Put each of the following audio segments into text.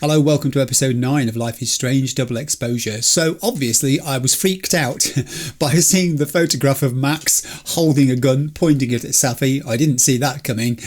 Hello, welcome to episode 9 of Life is Strange Double Exposure. So obviously I was freaked out by seeing the photograph of Max holding a gun, pointing it at Safi. I didn't see that coming.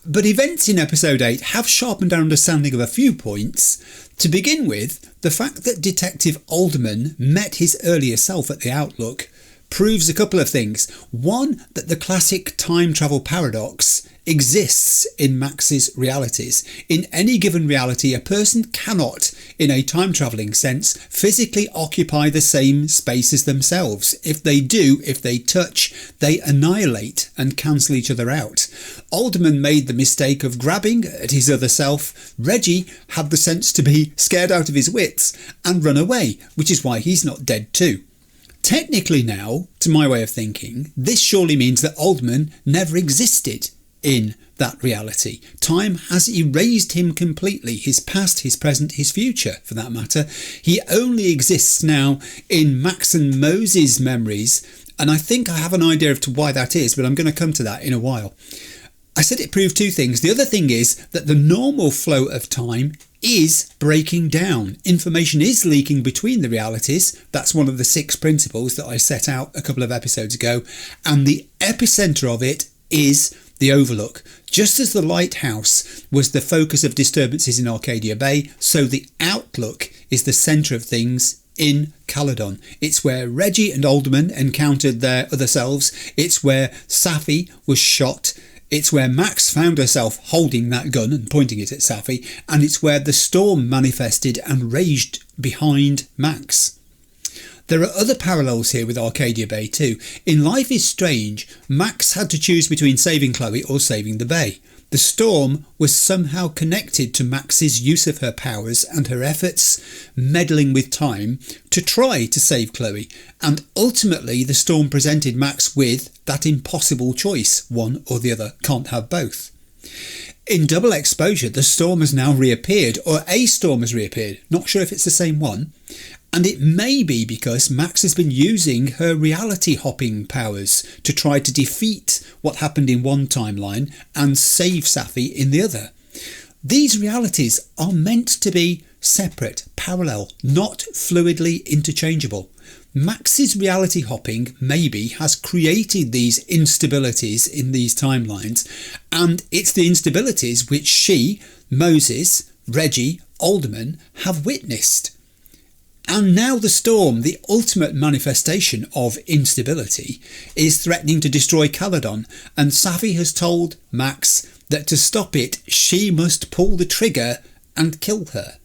But events in episode 8 have sharpened our understanding of a few points. To begin with, the fact that Detective Alderman met his earlier self at the Outlook proves a couple of things. One, that the classic time travel paradox exists in Max's realities. In any given reality, a person cannot, in a time travelling sense, physically occupy the same space as themselves. If they do, if they touch, they annihilate and cancel each other out. Alderman made the mistake of grabbing at his other self. Reggie had the sense to be scared out of his wits and run away, which is why he's not dead too. Technically now, to my way of thinking, this surely means that Alderman never existed in that reality. Time has erased him completely, his past, his present, his future for that matter. He only exists now in Max and Moses' memories, and I think I have an idea of why that is, but I'm going to come to that in a while. I said it proved two things. The other thing is that the normal flow of time is breaking down. Information is leaking between the realities. That's one of the 6 principles that I set out a couple of episodes ago. And the epicentre of it is the Overlook. Just as the lighthouse was the focus of disturbances in Arcadia Bay, so the Outlook is the centre of things in Caledon. It's where Reggie and Alderman encountered their other selves. It's where Safi was shot. It's where Max found herself holding that gun and pointing it at Safi, and it's where the storm manifested and raged behind Max. There are other parallels here with Arcadia Bay too. In Life is Strange, Max had to choose between saving Chloe or saving the bay. The storm was somehow connected to Max's use of her powers and her efforts meddling with time to try to save Chloe, and ultimately the storm presented Max with that impossible choice, one or the other, can't have both. In Double Exposure, the storm has now reappeared, or a storm has reappeared, not sure if it's the same one, and it may be because Max has been using her reality hopping powers to try to defeat what happened in one timeline and save Safi in the other. These realities are meant to be separate, parallel, not fluidly interchangeable. Max's reality hopping maybe has created these instabilities in these timelines, and it's the instabilities which she, Moses, Reggie, Alderman have witnessed. And now the storm, the ultimate manifestation of instability, is threatening to destroy Caledon, and Safi has told Max that to stop it, she must pull the trigger and kill her.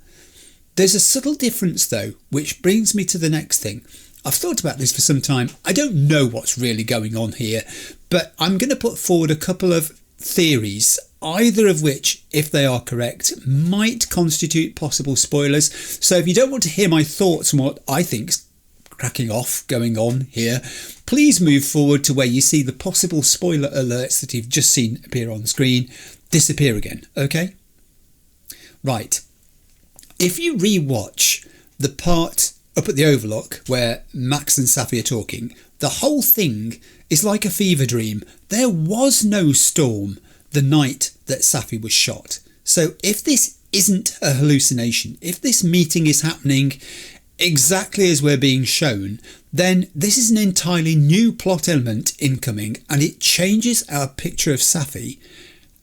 There's a subtle difference though, which brings me to the next thing. I've thought about this for some time. I don't know what's really going on here, but I'm going to put forward a couple of theories, either of which, if they are correct, might constitute possible spoilers. So if you don't want to hear my thoughts on what I think's cracking off going on here, please move forward to where you see the possible spoiler alerts that you've just seen appear on screen disappear again, okay? Right. If you re-watch the part up at the Overlook where Max and Safi are talking, the whole thing is like a fever dream. There was no storm the night that Safi was shot. So if this isn't a hallucination, if this meeting is happening exactly as we're being shown, then this is an entirely new plot element incoming, and it changes our picture of Safi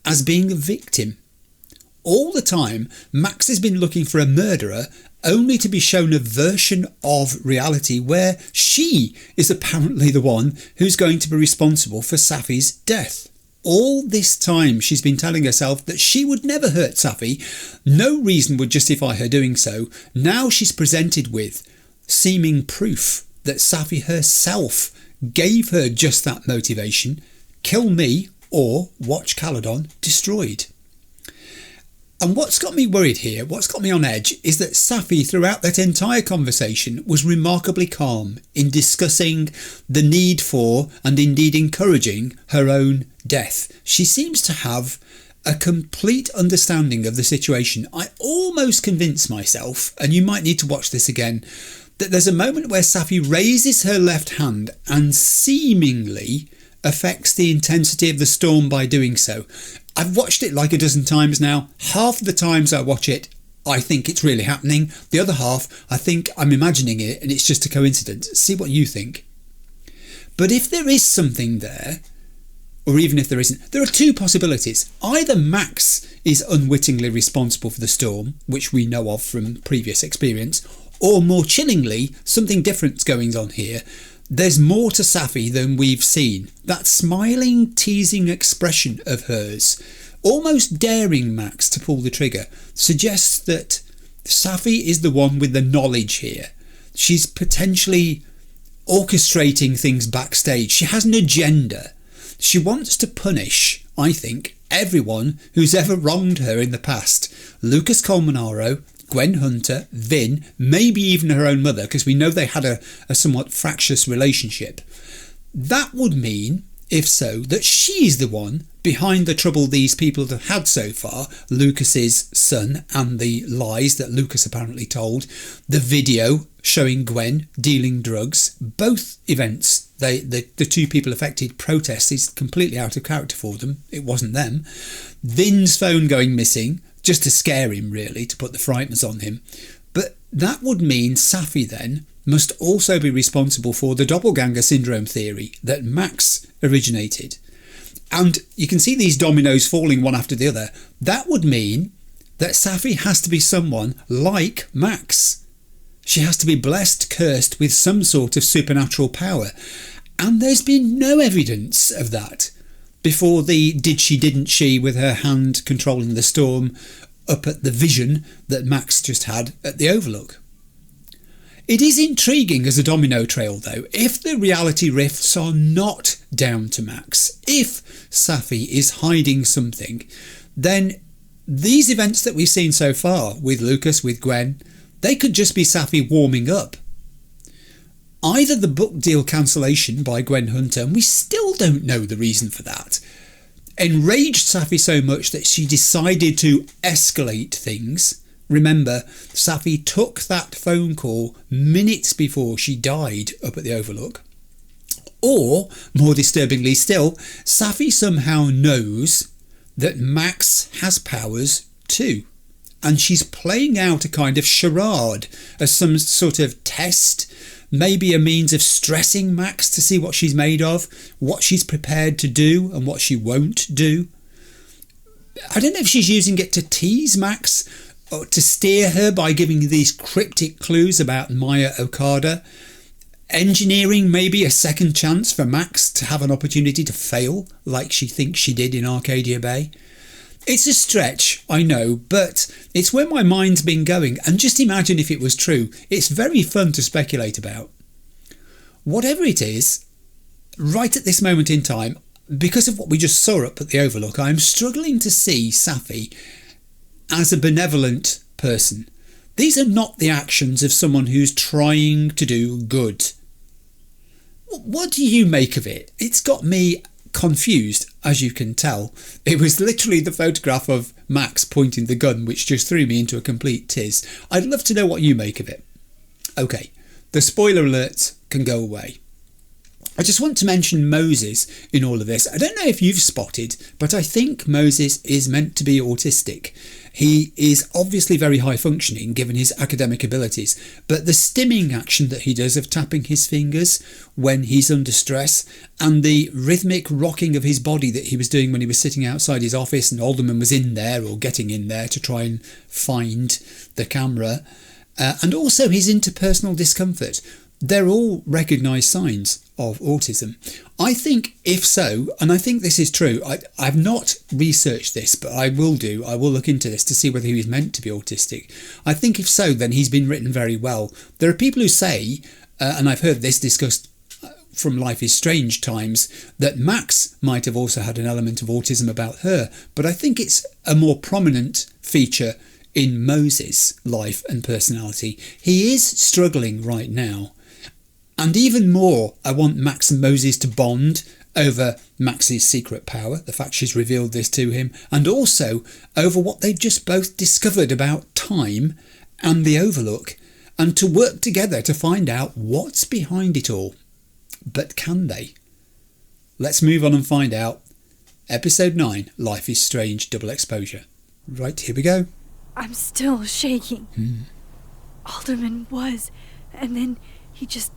as being a victim. All the time, Max has been looking for a murderer, only to be shown a version of reality where she is apparently the one who's going to be responsible for Safi's death. All this time she's been telling herself that she would never hurt Safi. No reason would justify her doing so. Now she's presented with seeming proof that Safi herself gave her just that motivation: kill me or watch Caledon destroyed. And what's got me worried here, what's got me on edge, is that Safi throughout that entire conversation was remarkably calm in discussing the need for, and indeed encouraging, her own death. She seems to have a complete understanding of the situation. I almost convinced myself, and you might need to watch this again, that there's a moment where Safi raises her left hand and seemingly affects the intensity of the storm by doing so. I've watched it like a dozen times now. Half of the times I watch it, I think it's really happening. The other half, I think I'm imagining it and it's just a coincidence. See what you think. But if there is something there, or even if there isn't, there are two possibilities. Either Max is unwittingly responsible for the storm, which we know of from previous experience, or more chillingly, something different's going on here. There's more to Safi than we've seen. That smiling, teasing expression of hers, almost daring Max to pull the trigger, suggests that Safi is the one with the knowledge here. She's potentially orchestrating things backstage. She has an agenda. She wants to punish, I think, everyone who's ever wronged her in the past. Lucas Colmenaro, Gwen Hunter, Vinh, maybe even her own mother, because we know they had a somewhat fractious relationship. That would mean, if so, that she's the one behind the trouble these people have had so far. Lucas's son and the lies that Lucas apparently told, the video showing Gwen dealing drugs, both events, the two people affected protest is completely out of character for them. It wasn't them. Vin's phone going missing, just to scare him really, to put the frighteners on him. But that would mean Safi then must also be responsible for the doppelganger syndrome theory that Max originated. And you can see these dominoes falling one after the other. That would mean that Safi has to be someone like Max. She has to be blessed, cursed with some sort of supernatural power. And there's been no evidence of that before the did she didn't she with her hand controlling the storm up at the vision that Max just had at the Overlook. It is intriguing as a domino trail though, if the reality rifts are not down to Max, if Safi is hiding something, then these events that we've seen so far with Lucas, with Gwen, they could just be Safi warming up. Either the book deal cancellation by Gwen Hunter, and we still don't know the reason for that, enraged Safi so much that she decided to escalate things. Remember, Safi took that phone call minutes before she died up at the Overlook. Or, more disturbingly still, Safi somehow knows that Max has powers too. And she's playing out a kind of charade as some sort of test, maybe a means of stressing Max to see what she's made of, what she's prepared to do and what she won't do. I don't know if she's using it to tease Max or to steer her by giving these cryptic clues about Maya Okada. Engineering maybe a second chance for Max to have an opportunity to fail like she thinks she did in Arcadia Bay. It's a stretch, I know, but it's where my mind's been going, and just imagine if it was true. It's very fun to speculate about. Whatever it is, right at this moment in time, because of what we just saw up at the Overlook, I'm struggling to see Safi as a benevolent person. These are not the actions of someone who's trying to do good. What do you make of it? It's got me confused, as you can tell. It was literally the photograph of Max pointing the gun which just threw me into a complete tiz. I'd love to know what you make of it. Okay, the spoiler alerts can go away. I just want to mention Moses in all of this. I don't know if you've spotted, but I think Moses is meant to be autistic. He is obviously very high functioning given his academic abilities, but the stimming action that he does of tapping his fingers when he's under stress, and the rhythmic rocking of his body that he was doing when he was sitting outside his office and Alderman was in there or getting in there to try and find the camera, and also his interpersonal discomfort, they're all recognised signs of autism. I think if so, and I think this is true, I've not researched this, but I will do. I will look into this to see whether he was meant to be autistic. I think if so, then he's been written very well. There are people who say, and I've heard this discussed from Life is Strange times, that Max might have also had an element of autism about her, but I think it's a more prominent feature in Moses' life and personality. He is struggling right now. And even more, I want Max and Moses to bond over Max's secret power, the fact she's revealed this to him, and also over what they've just both discovered about time and the Overlook, and to work together to find out what's behind it all. But can they? Let's move on and find out. Episode 9, Life is Strange Double Exposure. Right, here we go. I'm still shaking. Alderman was, and then he just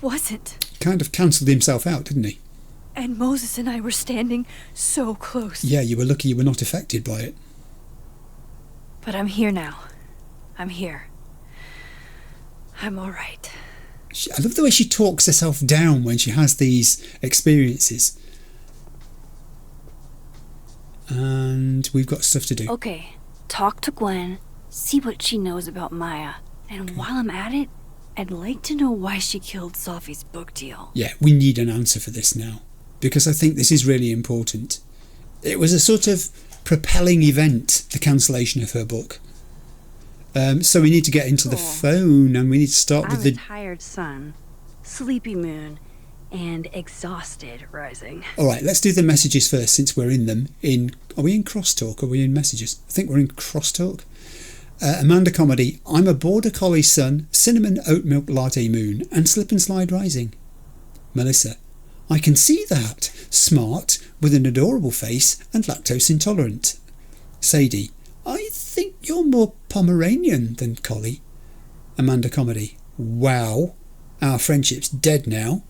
wasn't. Kind of cancelled himself out, didn't he? And Moses and I were standing so close. Yeah, you were lucky you were not affected by it. But I'm here now. I'm here. I'm all right. I love the way she talks herself down when she has these experiences. And we've got stuff to do. Okay, talk to Gwen, see what she knows about Maya. And while I'm at it, I'd like to know why she killed Sophie's book deal. Yeah, we need an answer for this now, because I think this is really important. It was a sort of propelling event, the cancellation of her book. So we need to get into the phone, and we need to start with the... I'm a tired sun, sleepy moon, and exhausted rising. All right, let's do the messages first, since we're in them. Are we in crosstalk or are we in messages? I think we're in crosstalk. Amanda Comedy, I'm a border collie sun, cinnamon oat milk latte moon, and slip and slide rising. Melissa, I can see that. Smart, with an adorable face, and lactose intolerant. Sadie, I think you're more Pomeranian than collie. Amanda Comedy, wow, our friendship's dead now.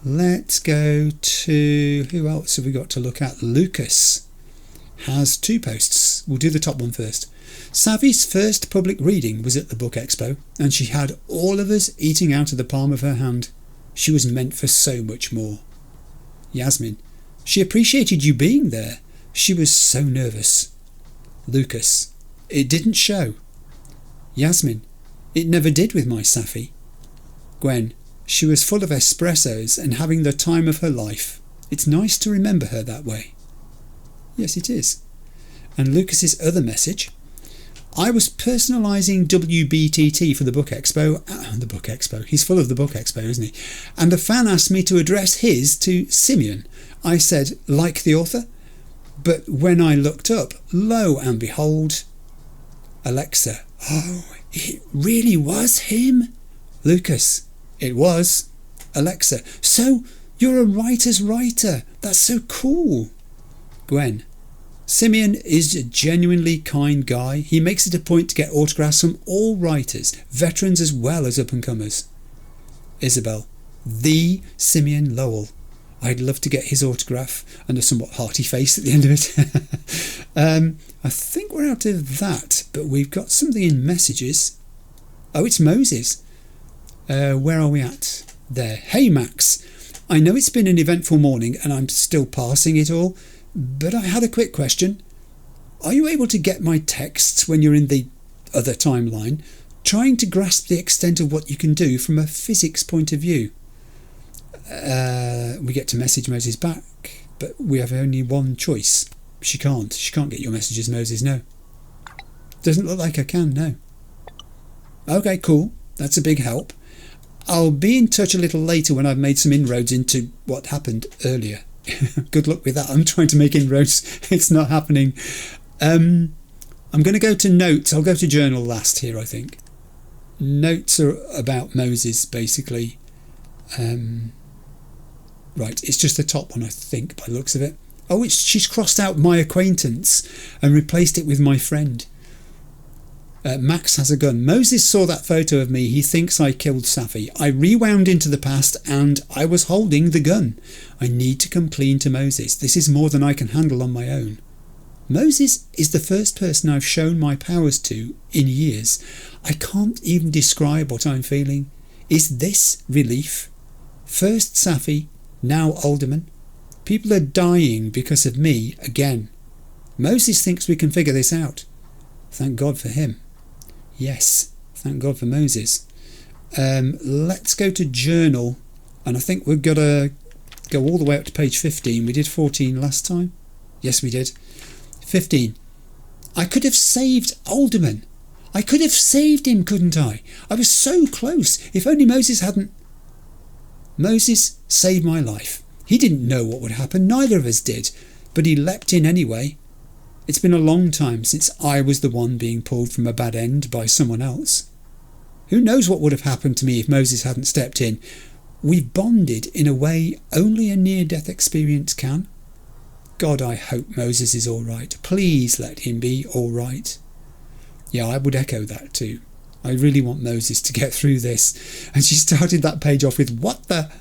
Let's go to... who else have we got to look at? Lucas has 2 posts. We'll do the top one first. Savvy's first public reading was at the Book Expo, and she had all of us eating out of the palm of her hand. She was meant for so much more. Yasmin, she appreciated you being there. She was so nervous. Lucas, it didn't show. Yasmin, it never did with my Safi. Gwen, she was full of espressos and having the time of her life. It's nice to remember her that way. Yes, it is. And Lucas's other message. I was personalising WBTT for the Book Expo. The Book Expo. He's full of the Book Expo, isn't he? And a fan asked me to address his to Simeon. I said, like the author? But when I looked up, lo and behold, Alexa. Oh, it really was him? Lucas, it was. Alexa, so you're a writer's writer. That's so cool. Gwen, Simeon is a genuinely kind guy. He makes it a point to get autographs from all writers, veterans as well as up-and-comers. Isabel, the Simeon Lowell. I'd love to get his autograph and a somewhat hearty face at the end of it. I think we're out of that, but we've got something in messages. Oh, it's Moses. Where are we at? There. Hey, Max. I know it's been an eventful morning and I'm still parsing it all, but I had a quick question. Are you able to get my texts when you're in the other timeline, trying to grasp the extent of what you can do from a physics point of view? We get to message Moses back, but we have only one choice. She can't get your messages, Moses, no. Doesn't look like I can, no. Okay, cool. That's a big help. I'll be in touch a little later when I've made some inroads into what happened earlier. Good luck with that. I'm trying to make inroads. It's not happening. I'm going to go to notes. I'll go to journal last here, I think. Notes are about Moses, basically. Right, it's just the top one, I think, by the looks of it. Oh, she's crossed out my acquaintance and replaced it with my friend. Max has a gun. Moses saw that photo of me. He thinks I killed Safi. I rewound into the past and I was holding the gun. I need to come clean to Moses. This is more than I can handle on my own. Moses is the first person I've shown my powers to in years. I can't even describe what I'm feeling. Is this relief? First Safi, now Alderman. People are dying because of me again. Moses thinks we can figure this out. Thank God for him. Yes, thank God for Moses. Let's go to journal, and I think we've got to go all the way up to page 15. We did 14 last time. Yes, we did. 15. I could have saved Alderman. I could have saved him, couldn't I? I was so close. If only Moses hadn't... Moses saved my life. He didn't know what would happen. Neither of us did. But he leapt in anyway. It's been a long time since I was the one being pulled from a bad end by someone else. Who knows what would have happened to me if Moses hadn't stepped in? We've bonded in a way only a near-death experience can. God, I hope Moses is all right. Please let him be all right. Yeah, I would echo that too. I really want Moses to get through this. And she started that page off with, what the...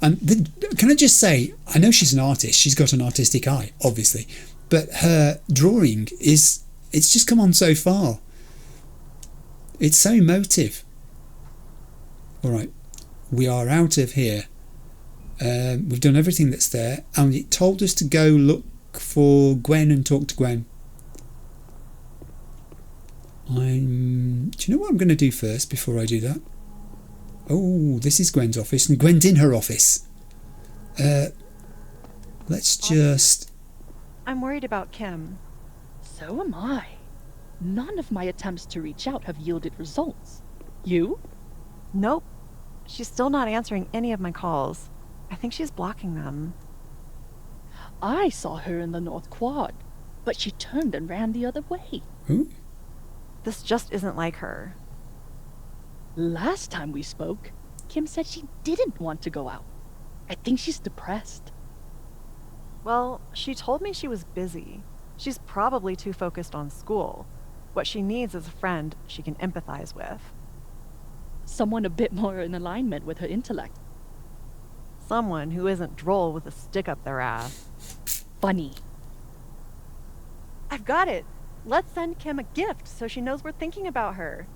And can I just say, I know she's an artist. She's got an artistic eye, obviously. But her drawing it's just come on so far. It's so emotive. All right, we are out of here. We've done everything that's there. And it told us to go look for Gwen and talk to Gwen. Do you know what I'm going to do first before I do that? Oh, this is Gwen's office, and Gwen's in her office. Let's just... I'm worried about Kim. So am I. None of my attempts to reach out have yielded results. You? Nope. She's still not answering any of my calls. I think she's blocking them. I saw her in the North Quad, but she turned and ran the other way. Ooh. This just isn't like her. Last time we spoke, Kim said she didn't want to go out. I think she's depressed. Well, she told me she was busy. She's probably too focused on school. What she needs is a friend she can empathize with. Someone a bit more in alignment with her intellect. Someone who isn't droll with a stick up their ass. Funny. I've got it! Let's send Kim a gift so she knows we're thinking about her.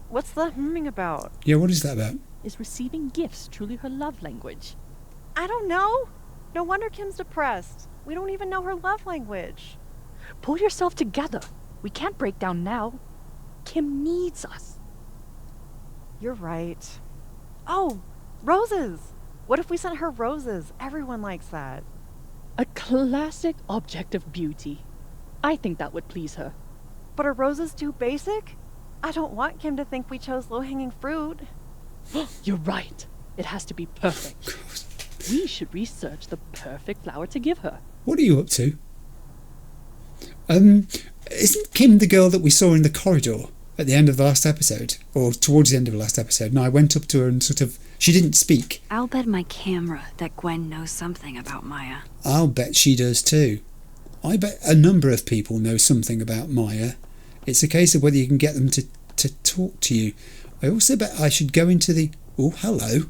What's the humming about? Yeah, what is that about? Is receiving gifts truly her love language? I don't know. No wonder Kim's depressed. We don't even know her love language. Pull yourself together. We can't break down now. Kim needs us. You're right. Oh, roses! What if we sent her roses? Everyone likes that. A classic object of beauty. I think that would please her. But are roses too basic? I don't want Kim to think we chose low-hanging fruit. You're right. It has to be perfect. We should research the perfect flower to give her. What are you up to? Isn't Kim the girl that we saw in the corridor at the end of the last episode? Or towards the end of the last episode? And I went up to her and sort of... She didn't speak. I'll bet my camera that Gwen knows something about Maya. I'll bet she does too. I bet a number of people know something about Maya. It's a case of whether you can get them to talk to you. I also bet I should go into the... Oh, hello.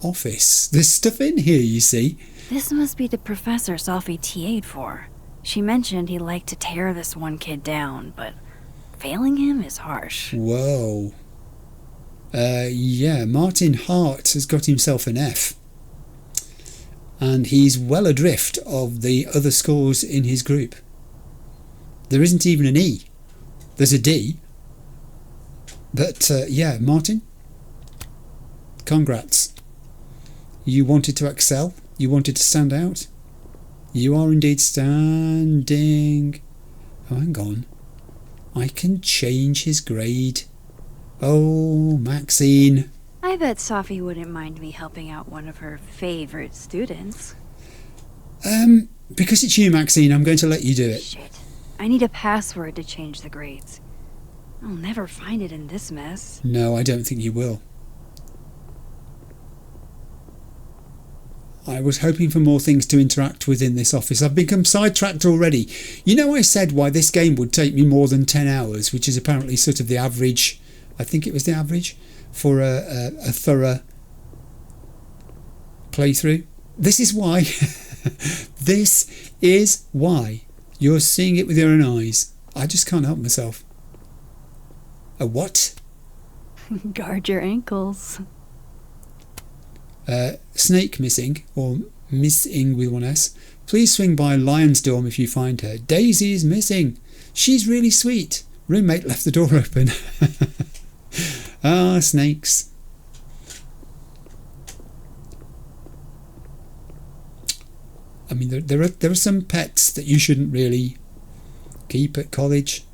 Office. There's stuff in here, you see. This must be the professor Sophie TA'd for. She mentioned he liked to tear this one kid down, but failing him is harsh. Whoa. Yeah, Martin Hart has got himself an F. And he's well adrift of the other scores in his group. There isn't even an E. There's a D. But, yeah, Martin, congrats. You wanted to excel. You wanted to stand out. You are indeed standing... Oh, hang on. I can change his grade. Oh, Maxine. I bet Sophie wouldn't mind me helping out one of her favorite students. Because it's you, Maxine, I'm going to let you do it. Shit. I need a password to change the grades. I'll never find it in this mess. No, I don't think you will. I was hoping for more things to interact with in this office. I've become sidetracked already. You know, I said why this game would take me more than 10 hours, which is apparently sort of the average, I think it was the average, for a thorough playthrough. This is why. This is why. You're seeing it with your own eyes. I just can't help myself. A what? Guard your ankles. Snake missing, or missing with one S. Please swing by Lion's Dorm if you find her. Daisy's missing. She's really sweet. Roommate left the door open. Ah, snakes. I mean, there are some pets that you shouldn't really keep at college.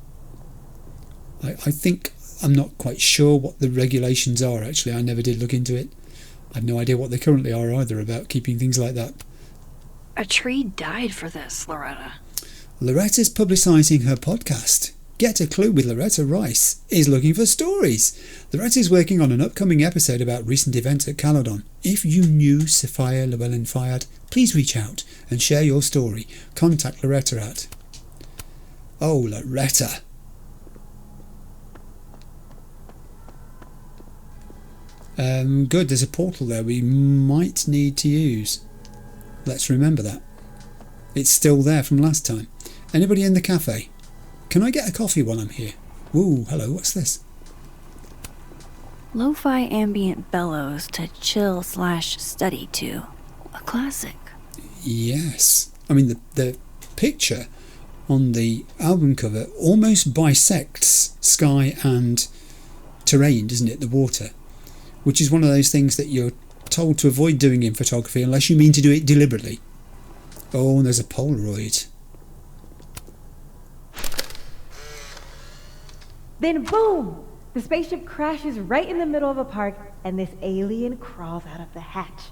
I think I'm not quite sure what the regulations are, actually. I never did look into it. I have no idea what they currently are either about keeping things like that. A tree died for this, Loretta. Loretta's publicising her podcast. Get a Clue with Loretta Rice is looking for stories. Loretta is working on an upcoming episode about recent events at Caledon. If you knew Sophia Llewellyn Fayad, please reach out and share your story. Contact Loretta at... Oh, Loretta. Good, there's a portal there we might need to use. Let's remember that. It's still there from last time. Anybody in the cafe? Can I get a coffee while I'm here? Ooh, hello, what's this? Lo-fi ambient bellows to chill/study to. A classic. Yes. I mean, the picture on the album cover almost bisects sky and terrain, doesn't it? The water. Which is one of those things that you're told to avoid doing in photography unless you mean to do it deliberately. Oh, and there's a Polaroid. Then boom! The spaceship crashes right in the middle of a park, and this alien crawls out of the hatch.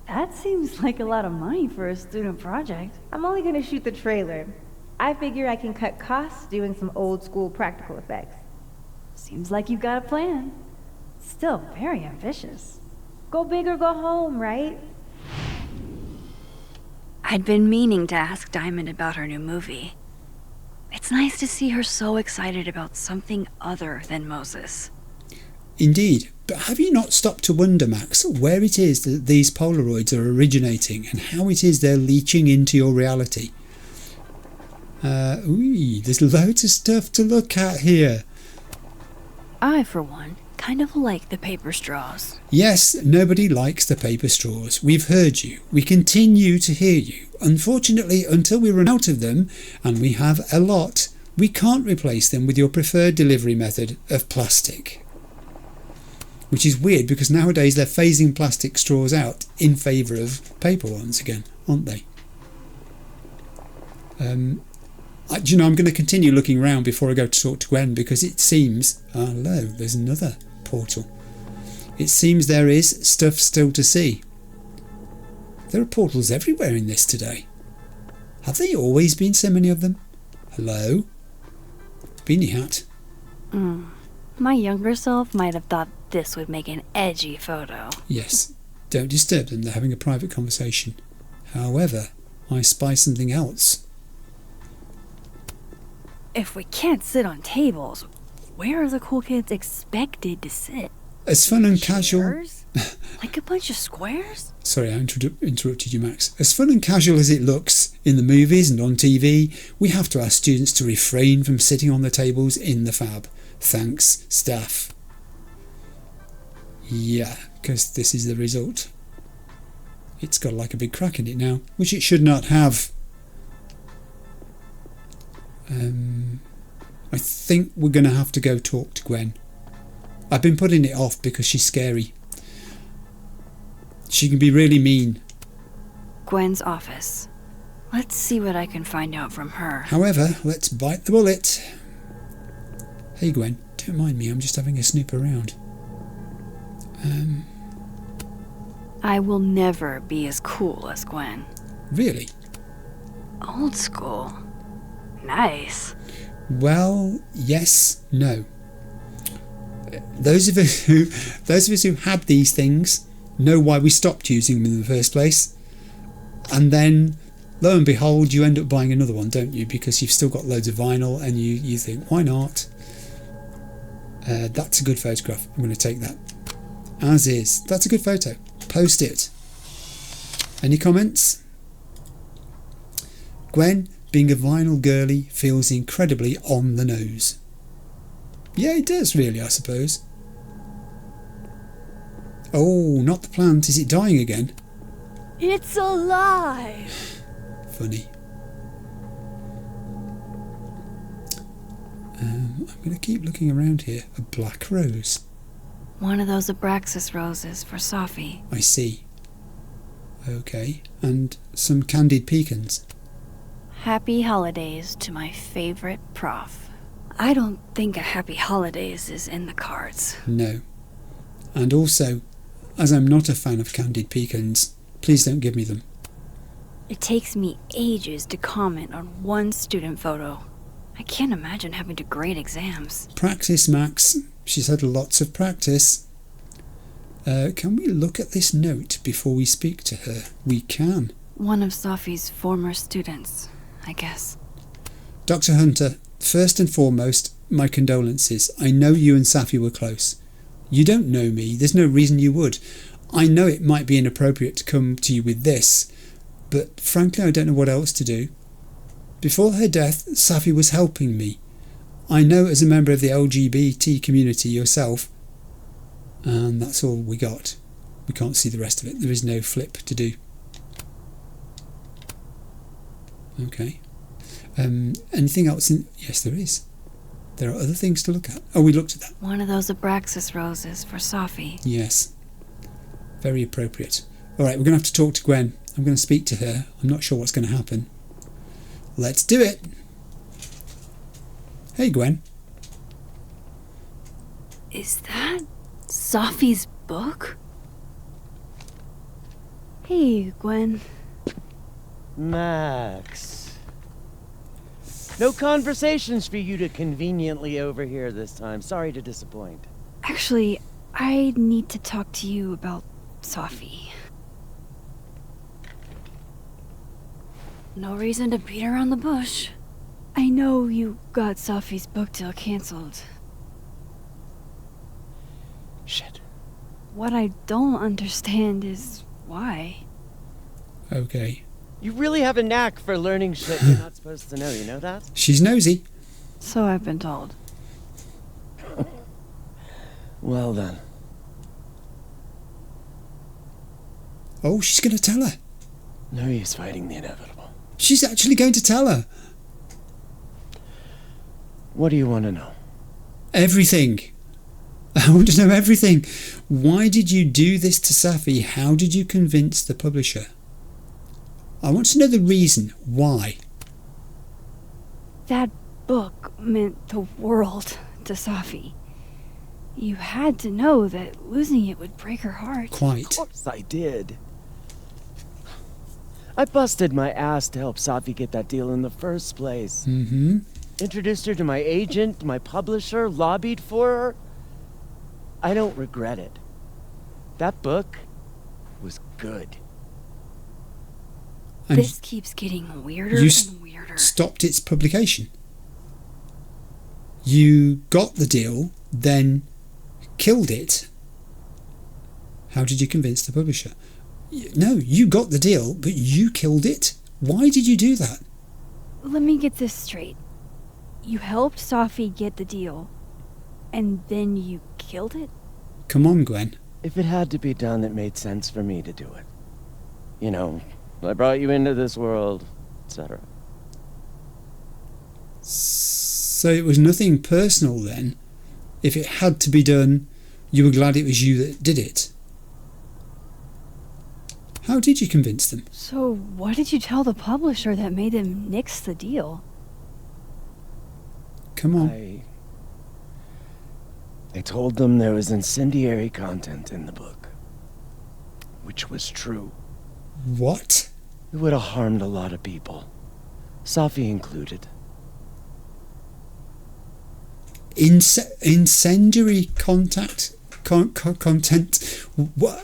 That seems like a lot of money for a student project. I'm only gonna shoot the trailer. I figure I can cut costs doing some old school practical effects. Seems like you've got a plan. Still very ambitious. Go big or go home, right? I'd been meaning to ask Diamond about her new movie. It's nice to see her so excited about something other than Moses. Indeed, but have you not stopped to wonder, Max, where it is that these Polaroids are originating and how it is they're leaching into your reality? There's loads of stuff to look at here. I, for one, kind of like the paper straws. Yes, nobody likes the paper straws. We've heard you. We continue to hear you. Unfortunately, until we run out of them, and we have a lot, we can't replace them with your preferred delivery method of plastic. Which is weird because nowadays they're phasing plastic straws out in favour of paper ones again, aren't they? I'm going to continue looking around before I go to talk to Gwen because it seems... hello, there's another portal. It seems there is stuff still to see. There are portals everywhere in this today. Have there always been so many of them? Hello? Beanie hat. My younger self might have thought this would make an edgy photo. Yes, don't disturb them, they're having a private conversation. However, I spy something else. If we can't sit on tables, where are the cool kids expected to sit? As fun and casual... Chairs? Like a bunch of squares? Sorry, I interrupted you, Max. As fun and casual as it looks in the movies and on TV, we have to ask students to refrain from sitting on the tables in the fab. Thanks, staff. Yeah, because this is the result. It's got like a big crack in it now, which it should not have. I think we're going to have to go talk to Gwen. I've been putting it off because she's scary. She can be really mean. Gwen's office. Let's see what I can find out from her. However, let's bite the bullet. Hey Gwen, don't mind me, I'm just having a snoop around. I will never be as cool as Gwen. Really? Old school. Nice. Well, yes, no. Those of us who had these things know why we stopped using them in the first place. And then, lo and behold, you end up buying another one, don't you? Because you've still got loads of vinyl and you think, why not? That's a good photograph. I'm going to take that. As is. That's a good photo. Post it. Any comments? Gwen, being a vinyl girly, feels incredibly on the nose. Yeah, it does really, I suppose. Oh, not the plant. Is it dying again? It's alive! Funny. I'm going to keep looking around here. A black rose. One of those Abraxas roses for Sophie. I see. Okay. And some candied pecans. Happy holidays to my favorite prof. I don't think a happy holidays is in the cards. No. And also, as I'm not a fan of candied pecans, please don't give me them. It takes me ages to comment on one student photo. I can't imagine having to grade exams. Practice, Max. She's had lots of practice. Can we look at this note before we speak to her? We can. One of Sophie's former students, I guess. Dr. Hunter, first and foremost, my condolences. I know you and Safi were close. You don't know me. There's no reason you would. I know it might be inappropriate to come to you with this, but frankly I don't know what else to do. Before her death, Safi was helping me. I know as a member of the LGBT community yourself, and that's all we got. We can't see the rest of it. There is no flip to do. Okay. Anything else in... Yes, there is. There are other things to look at. Oh, we looked at that. One of those Abraxas roses for Sophie. Yes. Very appropriate. All right, we're going to have to talk to Gwen. I'm going to speak to her. I'm not sure what's going to happen. Let's do it. Hey, Gwen. Is that Sophie's book? Hey, Gwen. Max. No conversations for you to conveniently overhear this time. Sorry to disappoint. Actually, I need to talk to you about Sophie. No reason to beat around the bush. I know you got Sophie's book deal cancelled. Shit. What I don't understand is why. Okay. You really have a knack for learning shit you're not supposed to know, you know that? She's nosy. So I've been told. Well then. Oh, she's going to tell her. No use fighting the inevitable. She's actually going to tell her. What do you want to know? Everything. I want to know everything. Why did you do this to Safi? How did you convince the publisher? I want to know the reason. Why? That book meant the world to Sophie. You had to know that losing it would break her heart. Quite. Of course I did. I busted my ass to help Safi get that deal in the first place. Mm-hmm. Introduced her to my agent, my publisher, lobbied for her. I don't regret it. That book was good. And This keeps getting weirder you and weirder. stopped its publication. You got the deal, then killed it. How did you convince the publisher? No, you got the deal, but you killed it. Why did you do that? Let me get this straight. You helped Sophie get the deal, and then you killed it? Come on, Gwen. If it had to be done, it made sense for me to do it. You know, I brought you into this world, etc. So it was nothing personal then? If it had to be done, you were glad it was you that did it? How did you convince them? So what did you tell the publisher that made them nix the deal? Come on. I told them there was incendiary content in the book. Which was true. What? It would have harmed a lot of people. Safi included. Incendiary content? What?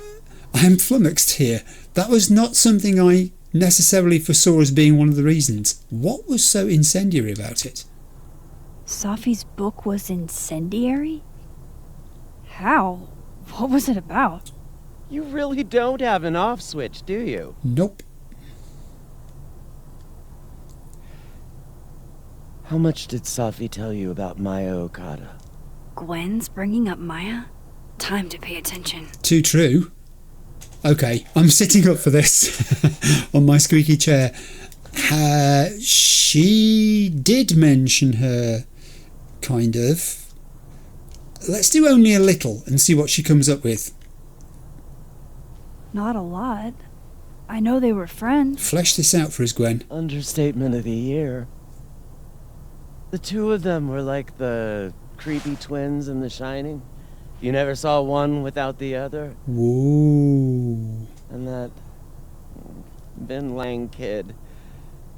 I am flummoxed here. That was not something I necessarily foresaw as being one of the reasons. What was so incendiary about it? Sophie's book was incendiary? How? What was it about? You really don't have an off switch, do you? Nope. How much did Safi tell you about Maya Okada? Gwen's bringing up Maya? Time to pay attention. Too true. Okay, I'm sitting up for this on my squeaky chair. She did mention her, kind of. Let's do only a little and see what she comes up with. Not a lot. I know they were friends. Flesh this out for us, Gwen. Understatement of the year. The two of them were like the creepy twins in The Shining. You never saw one without the other. Whoa. And that Ben Lang kid.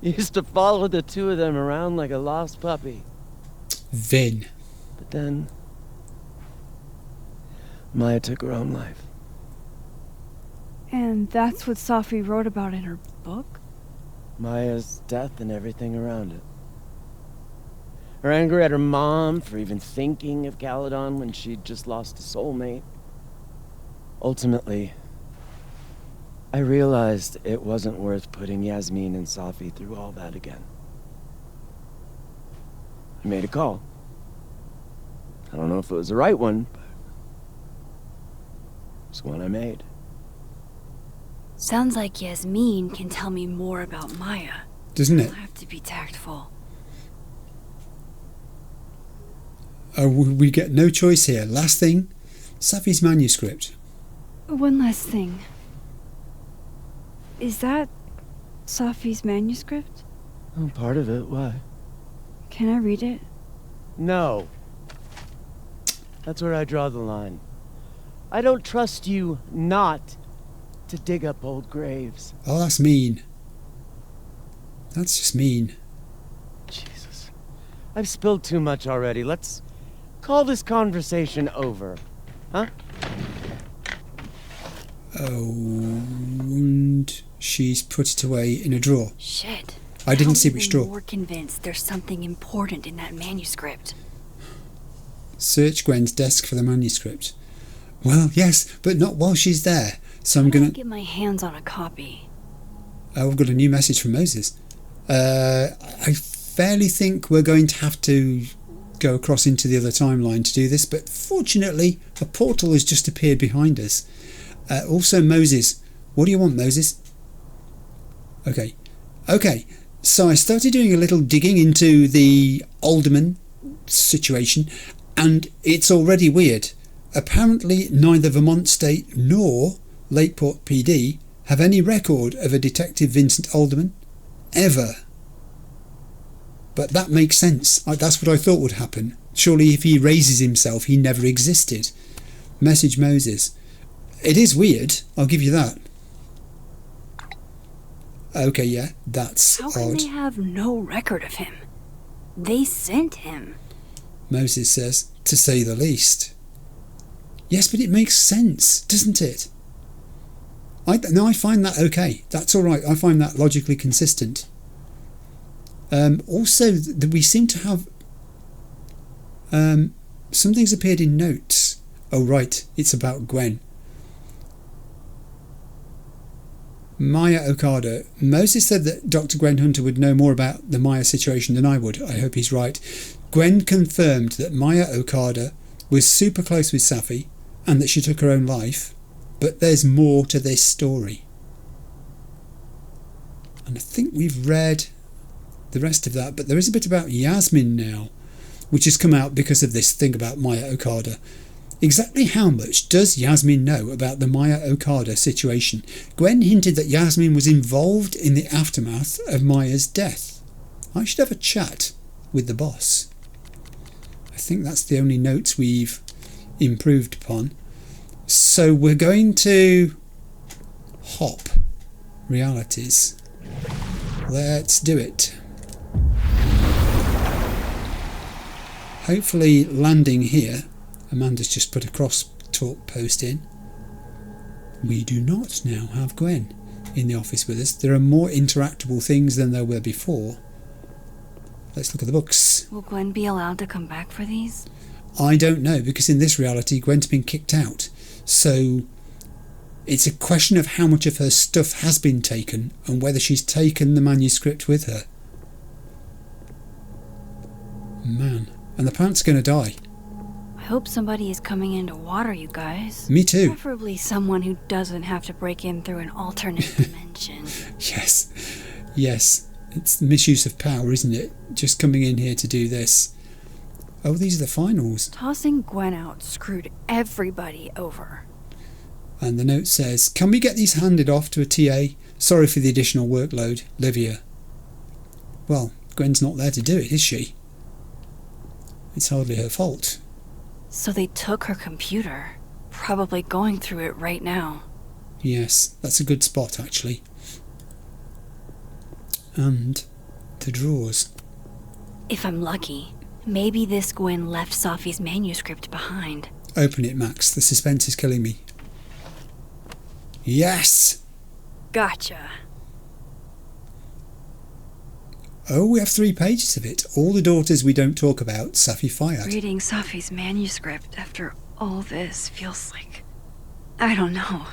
Used to follow the two of them around like a lost puppy. Vin. But then Maya took her own life. And that's what Safi wrote about in her book? Maya's death and everything around it. Her anger at her mom for even thinking of Caledon when she'd just lost a soulmate. Ultimately, I realized it wasn't worth putting Yasmin and Safi through all that again. I made a call. I don't know if it was the right one, but it's one I made. Sounds like Yasmin can tell me more about Maya. Doesn't it? I'll have to be tactful. We get no choice here. Last thing, Safi's manuscript. One last thing. Is that Safi's manuscript? Oh, part of it, why? Can I read it? No. That's where I draw the line. I don't trust you not to dig up old graves. Oh, that's mean. That's just mean. Jesus. I've spilled too much already. Let's call this conversation over. Huh? Oh, and she's put it away in a drawer. Shit. I didn't see which drawer. I'm more convinced there's something important in that manuscript. Search Gwen's desk for the manuscript. Well, yes, but not while she's there. So I'm gonna get my hands on a copy. Oh, I've got a new message from Moses. I fairly think we're going to have to go across into the other timeline to do this, but fortunately a portal has just appeared behind us. Also, Moses, what do you want, Moses? Okay, so I started doing a little digging into the alderman situation, and it's already weird. Apparently neither Vermont State nor Lakeport PD have any record of a Detective Vincent Alderman ever. But that makes sense. That's what I thought would happen. Surely if he raises himself, he never existed. Message Moses. It is weird, I'll give you that. Okay, yeah, that's odd. How can they have no record of him? They sent him. Moses says, to say the least. Yes, but it makes sense, doesn't it? I find that okay. That's all right. I find that logically consistent. Also, we seem to have something's appeared in notes. Oh, right. It's about Gwen. Maya Okada. Moses said that Dr. Gwen Hunter would know more about the Maya situation than I would. I hope he's right. Gwen confirmed that Maya Okada was super close with Safi and that she took her own life. But there's more to this story. And I think we've read the rest of that, but there is a bit about Yasmin now, which has come out because of this thing about Maya Okada. Exactly how much does Yasmin know about the Maya Okada situation? Gwen hinted that Yasmin was involved in the aftermath of Maya's death. I should have a chat with the boss. I think that's the only notes we've improved upon. So we're going to hop realities. Let's do it. Hopefully landing here. Amanda's just put a cross-talk post in. We do not now have Gwen in the office with us. There are more interactable things than there were before. Let's look at the books. Will Gwen be allowed to come back for these? I don't know, because in this reality Gwen's been kicked out. So it's a question of how much of her stuff has been taken and whether she's taken the manuscript with her. Man, and the plant's going to die. I hope somebody is coming in to water you guys. Me too. Preferably someone who doesn't have to break in through an alternate dimension. Yes. It's the misuse of power, isn't it? Just coming in here to do this. Oh, these are the finals. Tossing Gwen out screwed everybody over. And the note says, can we get these handed off to a TA? Sorry for the additional workload, Livia. Well, Gwen's not there to do it, is she? It's hardly her fault. So they took her computer. Probably going through it right now. Yes, that's a good spot, actually. And The drawers. If I'm lucky, maybe this Gwen left Sophie's manuscript behind. Open it, Max. The suspense is killing me. Yes! Gotcha. Oh, we have 3 pages of it. All the daughters we don't talk about, Safi fired. Reading Sophie's manuscript after all this feels like, I don't know,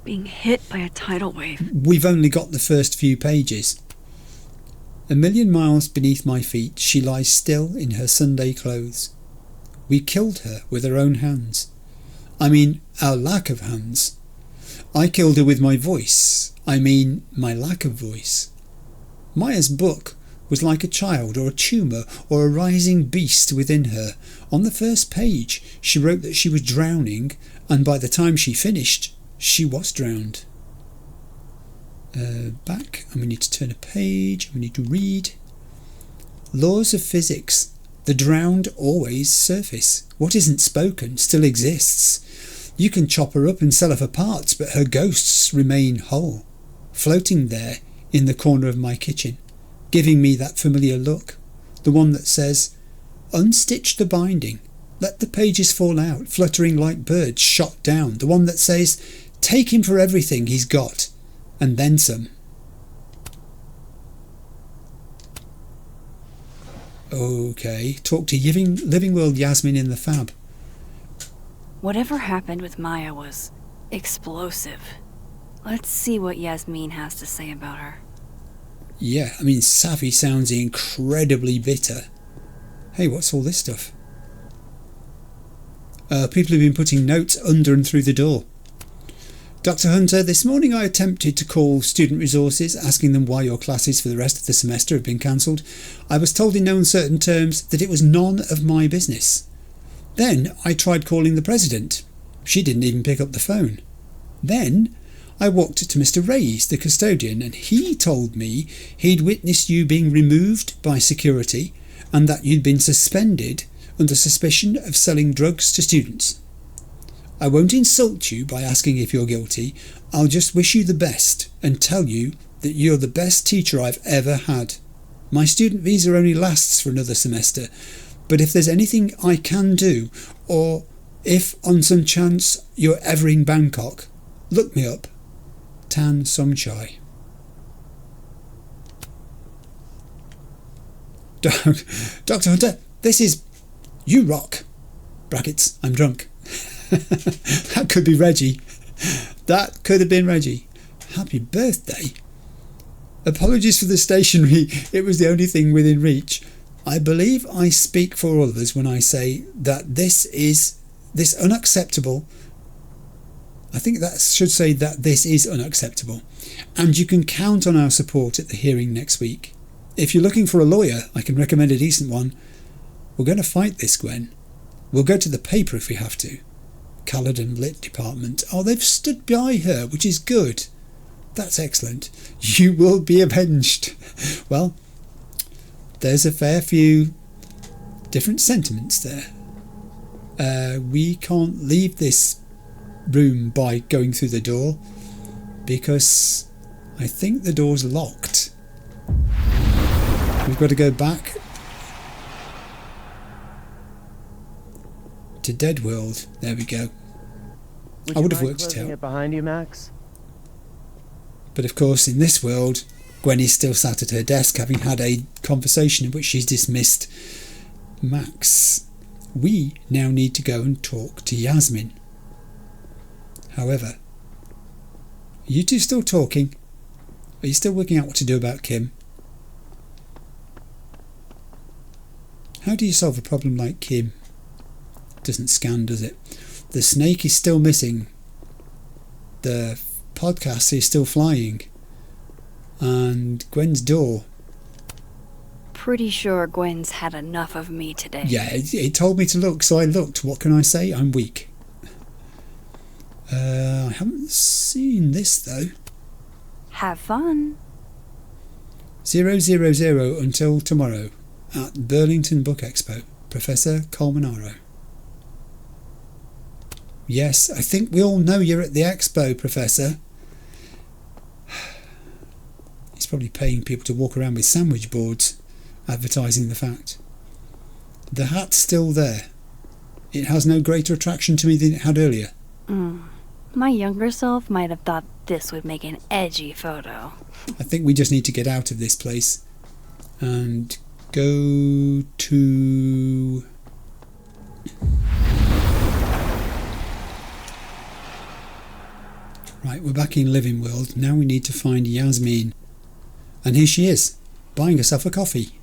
being hit by a tidal wave. We've only got the first few pages. A million miles beneath my feet, she lies still in her Sunday clothes. We killed her with our own hands. I mean, our lack of hands. I killed her with my voice. I mean, my lack of voice. Maya's book was like a child or a tumour or a rising beast within her. On the first page, she wrote that she was drowning, and by the time she finished, she was drowned. Back, and we need to turn a page, and we need to read. Laws of physics. The drowned always surface. What isn't spoken still exists. You can chop her up and sell her for parts, but her ghosts remain whole, floating there in the corner of my kitchen, giving me that familiar look, the one that says, "Unstitch the binding, let the pages fall out, fluttering like birds shot down," the one that says, "Take him for everything he's got, and then some." Okay, talk to Living World Yasmin in the Fab. Whatever happened with Maya was explosive. Let's see what Yasmin has to say about her. Yeah, I mean, Safi sounds incredibly bitter. Hey, what's all this stuff? People have been putting notes under and through the door. Dr. Hunter, this morning I attempted to call student resources, asking them why your classes for the rest of the semester have been cancelled. I was told in no uncertain terms that it was none of my business. Then I tried calling the president. She didn't even pick up the phone. Then I walked to Mr. Reyes, the custodian, and he told me he'd witnessed you being removed by security and that you'd been suspended under suspicion of selling drugs to students. I won't insult you by asking if you're guilty. I'll just wish you the best and tell you that you're the best teacher I've ever had. My student visa only lasts for another semester, but if there's anything I can do, or if on some chance you're ever in Bangkok, look me up. Tan Somchai. Dr. Hunter, this is You Rock. Brackets, I'm drunk. That could be Reggie. That could have been Reggie. Happy birthday. Apologies for the stationery. It was the only thing within reach. I believe I speak for all of us when I say that this unacceptable. I think that should say that this is unacceptable, and you can count on our support at the hearing next week. If you're looking for a lawyer, I can recommend a decent one. We're going to fight this, Gwen. We'll go to the paper if we have to. Caledon Lit Department. Oh, they've stood by her, which is good. That's excellent. You will be avenged. Well, there's a fair few different sentiments there. We can't leave this room by going through the door because I think the door's locked. We've got to go back to Dead World. There we go. I would have worked it out. It behind you, Max? But of course, in this world, Gwen is still sat at her desk, having had a conversation in which she's dismissed Max. We now need to go and talk to Yasmin. However, are you two still talking? Are you still working out what to do about Kim? How do you solve a problem like Kim? Doesn't scan, does it? The snake is still missing. The podcast is still flying. And Gwen's door. Pretty sure Gwen's had enough of me today. Yeah, it told me to look, so I looked. What can I say? I'm weak. I haven't seen this though. Have fun. 000 until tomorrow at Burlington Book Expo. Professor Colmenaro. Yes, I think we all know you're at the expo, Professor. He's probably paying people to walk around with sandwich boards advertising the fact. The hat's still there. It has no greater attraction to me than it had earlier. My younger self might have thought this would make an edgy photo. I think we just need to get out of this place and go to... Right, we're back in Living World. Now we need to find Yasmin. And here she is, buying herself a coffee.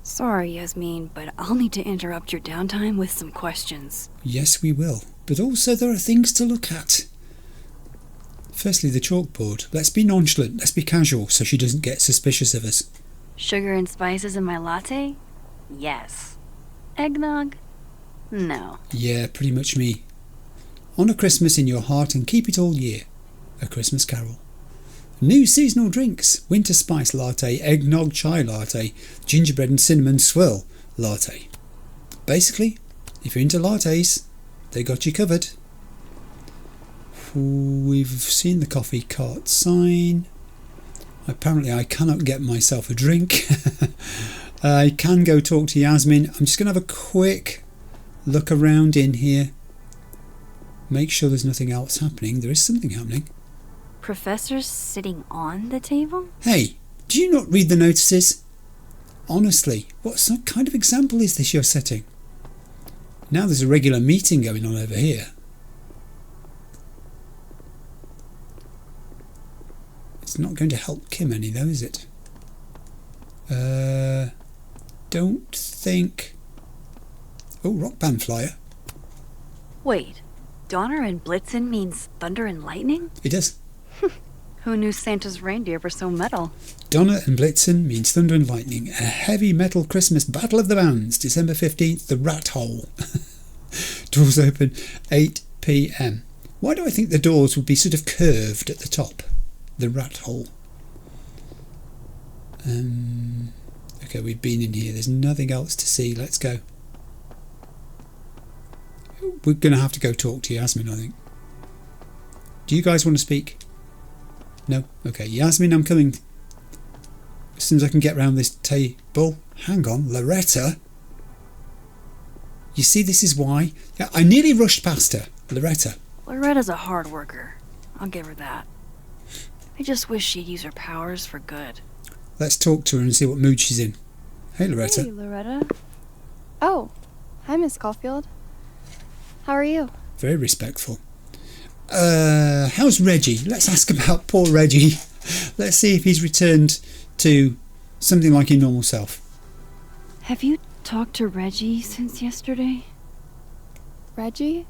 Sorry, Yasmin, but I'll need to interrupt your downtime with some questions. Yes, we will. But also there are things to look at. Firstly, the chalkboard. Let's be nonchalant, let's be casual, so she doesn't get suspicious of us. Sugar and spices in my latte? Yes. Eggnog? No. Yeah, pretty much me. Honour Christmas in your heart and keep it all year. A Christmas Carol. New seasonal drinks. Winter spice latte, eggnog chai latte, gingerbread and cinnamon swirl latte. Basically, if you're into lattes, they got you covered. We've seen the coffee cart sign. Apparently I cannot get myself a drink. I can go talk to Yasmin. I'm just going to have a quick look around in here. Make sure there's nothing else happening. There is something happening. Professor's sitting on the table? Hey, do you not read the notices? Honestly, what kind of example is this you're setting? Now there's a regular meeting going on over here. It's not going to help Kim any though, is it? Don't think... Oh, rock band flyer. Wait, Donner and Blitzen means thunder and lightning? It does. Who knew Santa's reindeer were so metal? Donner and Blitzen means thunder and lightning. A heavy metal Christmas battle of the bands. December 15th, the Rat Hole. Doors open 8 p.m. Why do I think the doors would be sort of curved at the top? The Rat Hole. Okay, we've been in here. There's nothing else to see. Let's go. We're going to have to go talk to Yasmin, I think. Do you guys want to speak? No? Okay, Yasmin, I'm coming. As soon as I can get round this table. Hang on, Loretta? You see, this is why. Yeah, I nearly rushed past her. Loretta. Loretta's a hard worker. I'll give her that. I just wish she'd use her powers for good. Let's talk to her and see what mood she's in. Hey, Loretta. Hey, Loretta. Oh, hi, Miss Caulfield. How are you? Very respectful. How's Reggie? Let's ask about poor Reggie. Let's see if he's returned to something like his normal self. Have you talked to Reggie since yesterday? Reggie?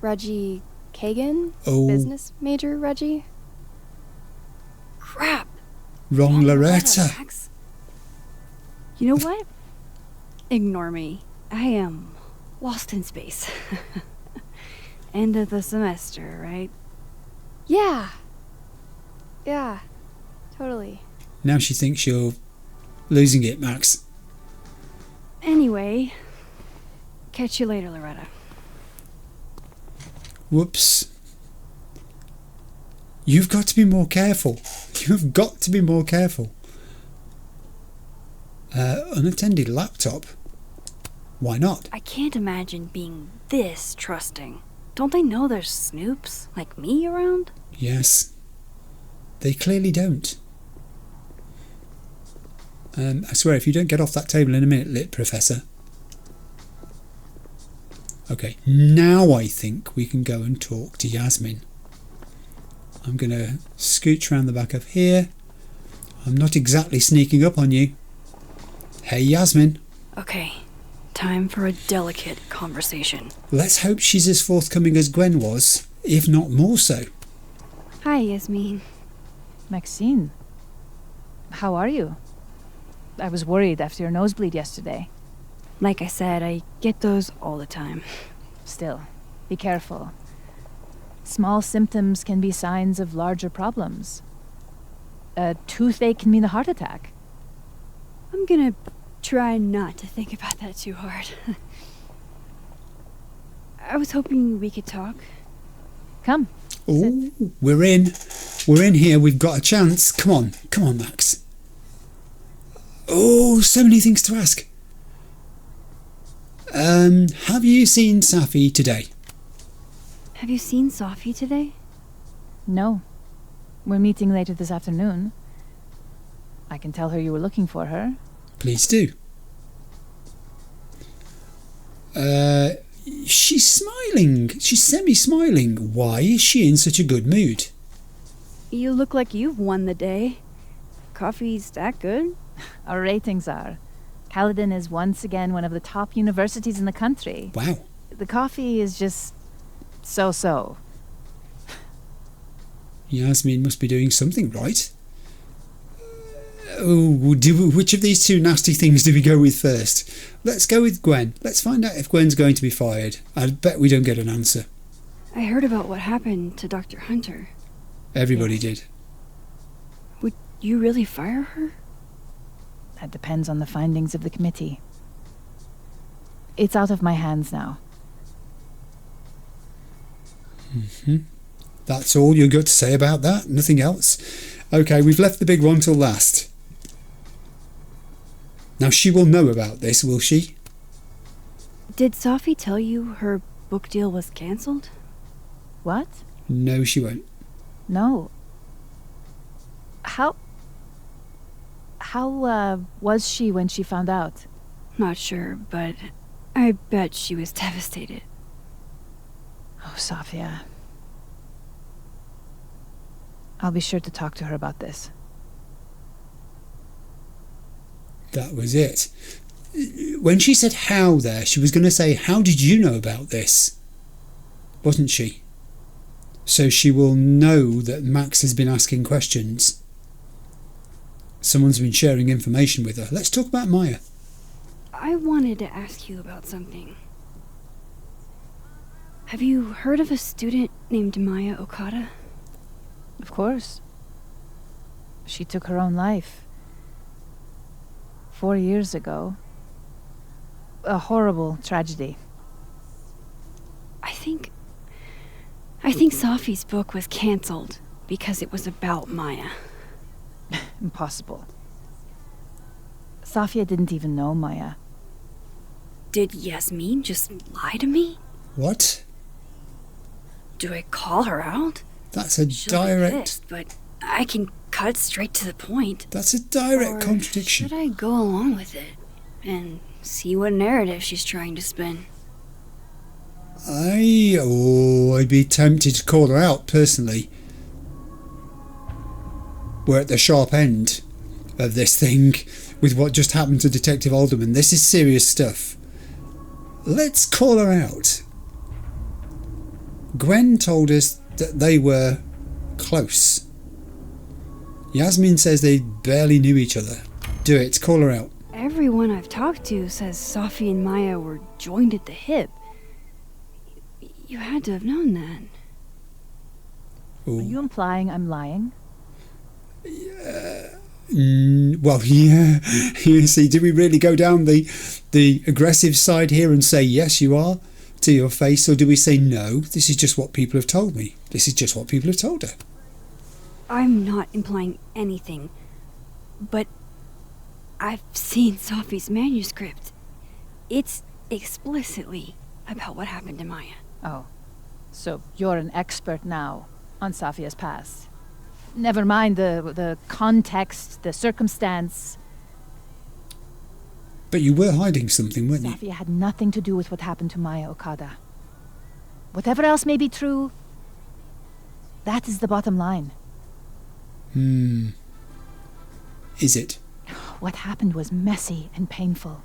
Reggie Kagan? Oh. Business major Reggie? Crap! Wrong Loretta. Max. You know what? Ignore me. I am lost in space. End of the semester, right? Yeah. Yeah, totally. Now she thinks you're losing it, Max. Anyway, catch you later, Loretta. Whoops. You've got to be more careful. You've got to be more careful. Unattended laptop? Why not? I can't imagine being this trusting. Don't they know there's snoops like me around? Yes. They clearly don't. I swear, if you don't get off that table in a minute, lit professor. Okay, now I think we can go and talk to Yasmin. I'm going to scooch around the back of here. I'm not exactly sneaking up on you. Hey, Yasmin. Okay, time for a delicate conversation. Let's hope she's as forthcoming as Gwen was, if not more so. Hi, Yasmin. Maxine, how are you? I was worried after your nosebleed yesterday. Like I said, I get those all the time. Still, be careful. Small symptoms can be signs of larger problems. A toothache can mean a heart attack. I'm gonna try not to think about that too hard. I was hoping we could talk. Come. Oh, we're in. We're in here. We've got a chance. Come on, Max. Oh, so many things to ask. Have you seen Safi today? Have you seen Sophie today? No. We're meeting later this afternoon. I can tell her you were looking for her. Please do. She's smiling. She's semi-smiling. Why is she in such a good mood? You look like you've won the day. Coffee's that good? Our ratings are. Caledon is once again one of the top universities in the country. Wow. The coffee is just so-so. Yasmin must be doing something right. Which of these two nasty things do we go with first? Let's go with Gwen. Let's find out if Gwen's going to be fired. I bet we don't get an answer. I heard about what happened to Dr. Hunter. Everybody did. Would you really fire her? That depends on the findings of the committee. It's out of my hands now. That's all you've got to say about that? Nothing else? Okay, we've left the big one till last. Now she will know about this, will she? Did Sophie tell you her book deal was cancelled? What? No, she won't. No. How was she when she found out? Not sure, but I bet she was devastated. Oh, Sophia. I'll be sure to talk to her about this. That was it. When she said how there, she was going to say, how did you know about this? Wasn't she? So she will know that Max has been asking questions. Someone's been sharing information with her. Let's talk about Maya. I wanted to ask you about something. Have you heard of a student named Maya Okada? Of course. She took her own life. 4 years ago. A horrible tragedy. I think Sophie's book was cancelled because it was about Maya. Impossible. Sophia didn't even know Maya. Did Yasmin just lie to me? What? Do I call her out? That's a She'll be direct... pissed, but I can cut straight to the point. That's a direct Or contradiction. should I go along with it and see what narrative she's trying to spin? I'd be tempted to call her out, personally. We're at the sharp end of this thing with what just happened to Detective Alderman. This is serious stuff. Let's call her out. Gwen told us that they were close. Yasmin says they barely knew each other. Do it, call her out. Everyone I've talked to says Sophie and Maya were joined at the hip. You had to have known that. Ooh. Are you implying I'm lying? Well, yeah. You see, do we really go down the aggressive side here and say, yes, you are, to your face? Or do we say, no, this is just what people have told me. This is just what people have told her. I'm not implying anything, but I've seen Sophie's manuscript. It's explicitly about what happened to Maya. Oh, so you're an expert now on Sophia's past. Never mind the context, the circumstance. But you were hiding something, weren't you? Sophia had nothing to do with what happened to Maya Okada. Whatever else may be true, that is the bottom line. Is it? What happened was messy and painful.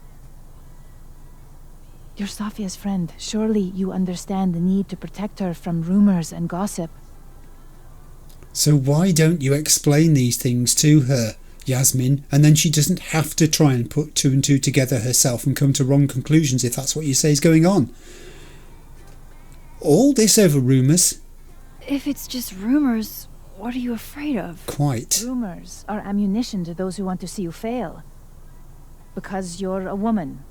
You're Sophia's friend. Surely you understand the need to protect her from rumors and gossip. So why don't you explain these things to her, Yasmin, and then she doesn't have to try and put two and two together herself and come to wrong conclusions if that's what you say is going on? All this over rumours? If it's just rumors, what are you afraid of? Quite. Rumors are ammunition to those who want to see you fail. Because you're a woman.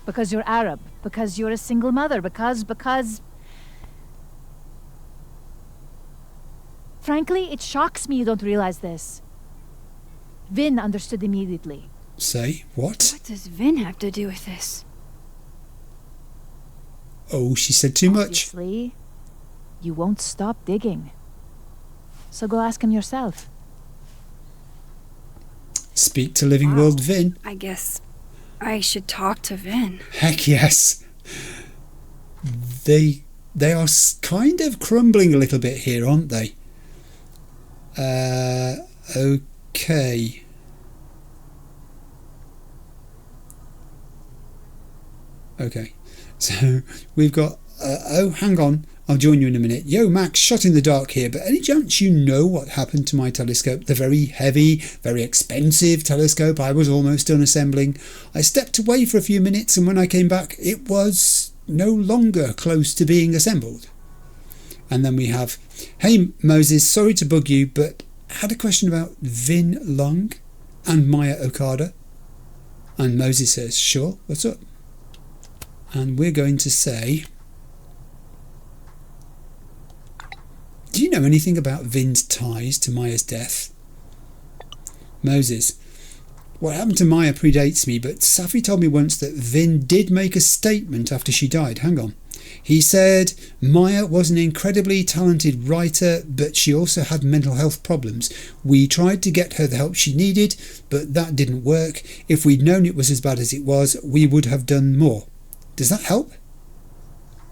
Because you're Arab. Because you're a single mother. Because... Frankly, it shocks me you don't realize this. Vin understood immediately. Say, what? What does Vin have to do with this? Oh, she said too much. Obviously, you won't stop digging. So go ask him yourself. Speak to Living Wow. World Vin. I guess I should talk to Vin. Heck yes. They are kind of crumbling a little bit here, aren't they? Okay. Okay. So we've got... oh, hang on. I'll join you in a minute. Yo, Max, shot in the dark here, but any chance you know what happened to my telescope? The very heavy, very expensive telescope I was almost done assembling. I stepped away for a few minutes, and when I came back, it was no longer close to being assembled. And then we have, hey, Moses, sorry to bug you, but had a question about Vin Lung and Maya Okada. And Moses says, sure, what's up? And we're going to say... Do you know anything about Vin's ties to Maya's death? Moses. What happened to Maya predates me, but Safi told me once that Vin did make a statement after she died. Hang on. He said Maya was an incredibly talented writer, but she also had mental health problems. We tried to get her the help she needed, but that didn't work. If we'd known it was as bad as it was, we would have done more. Does that help?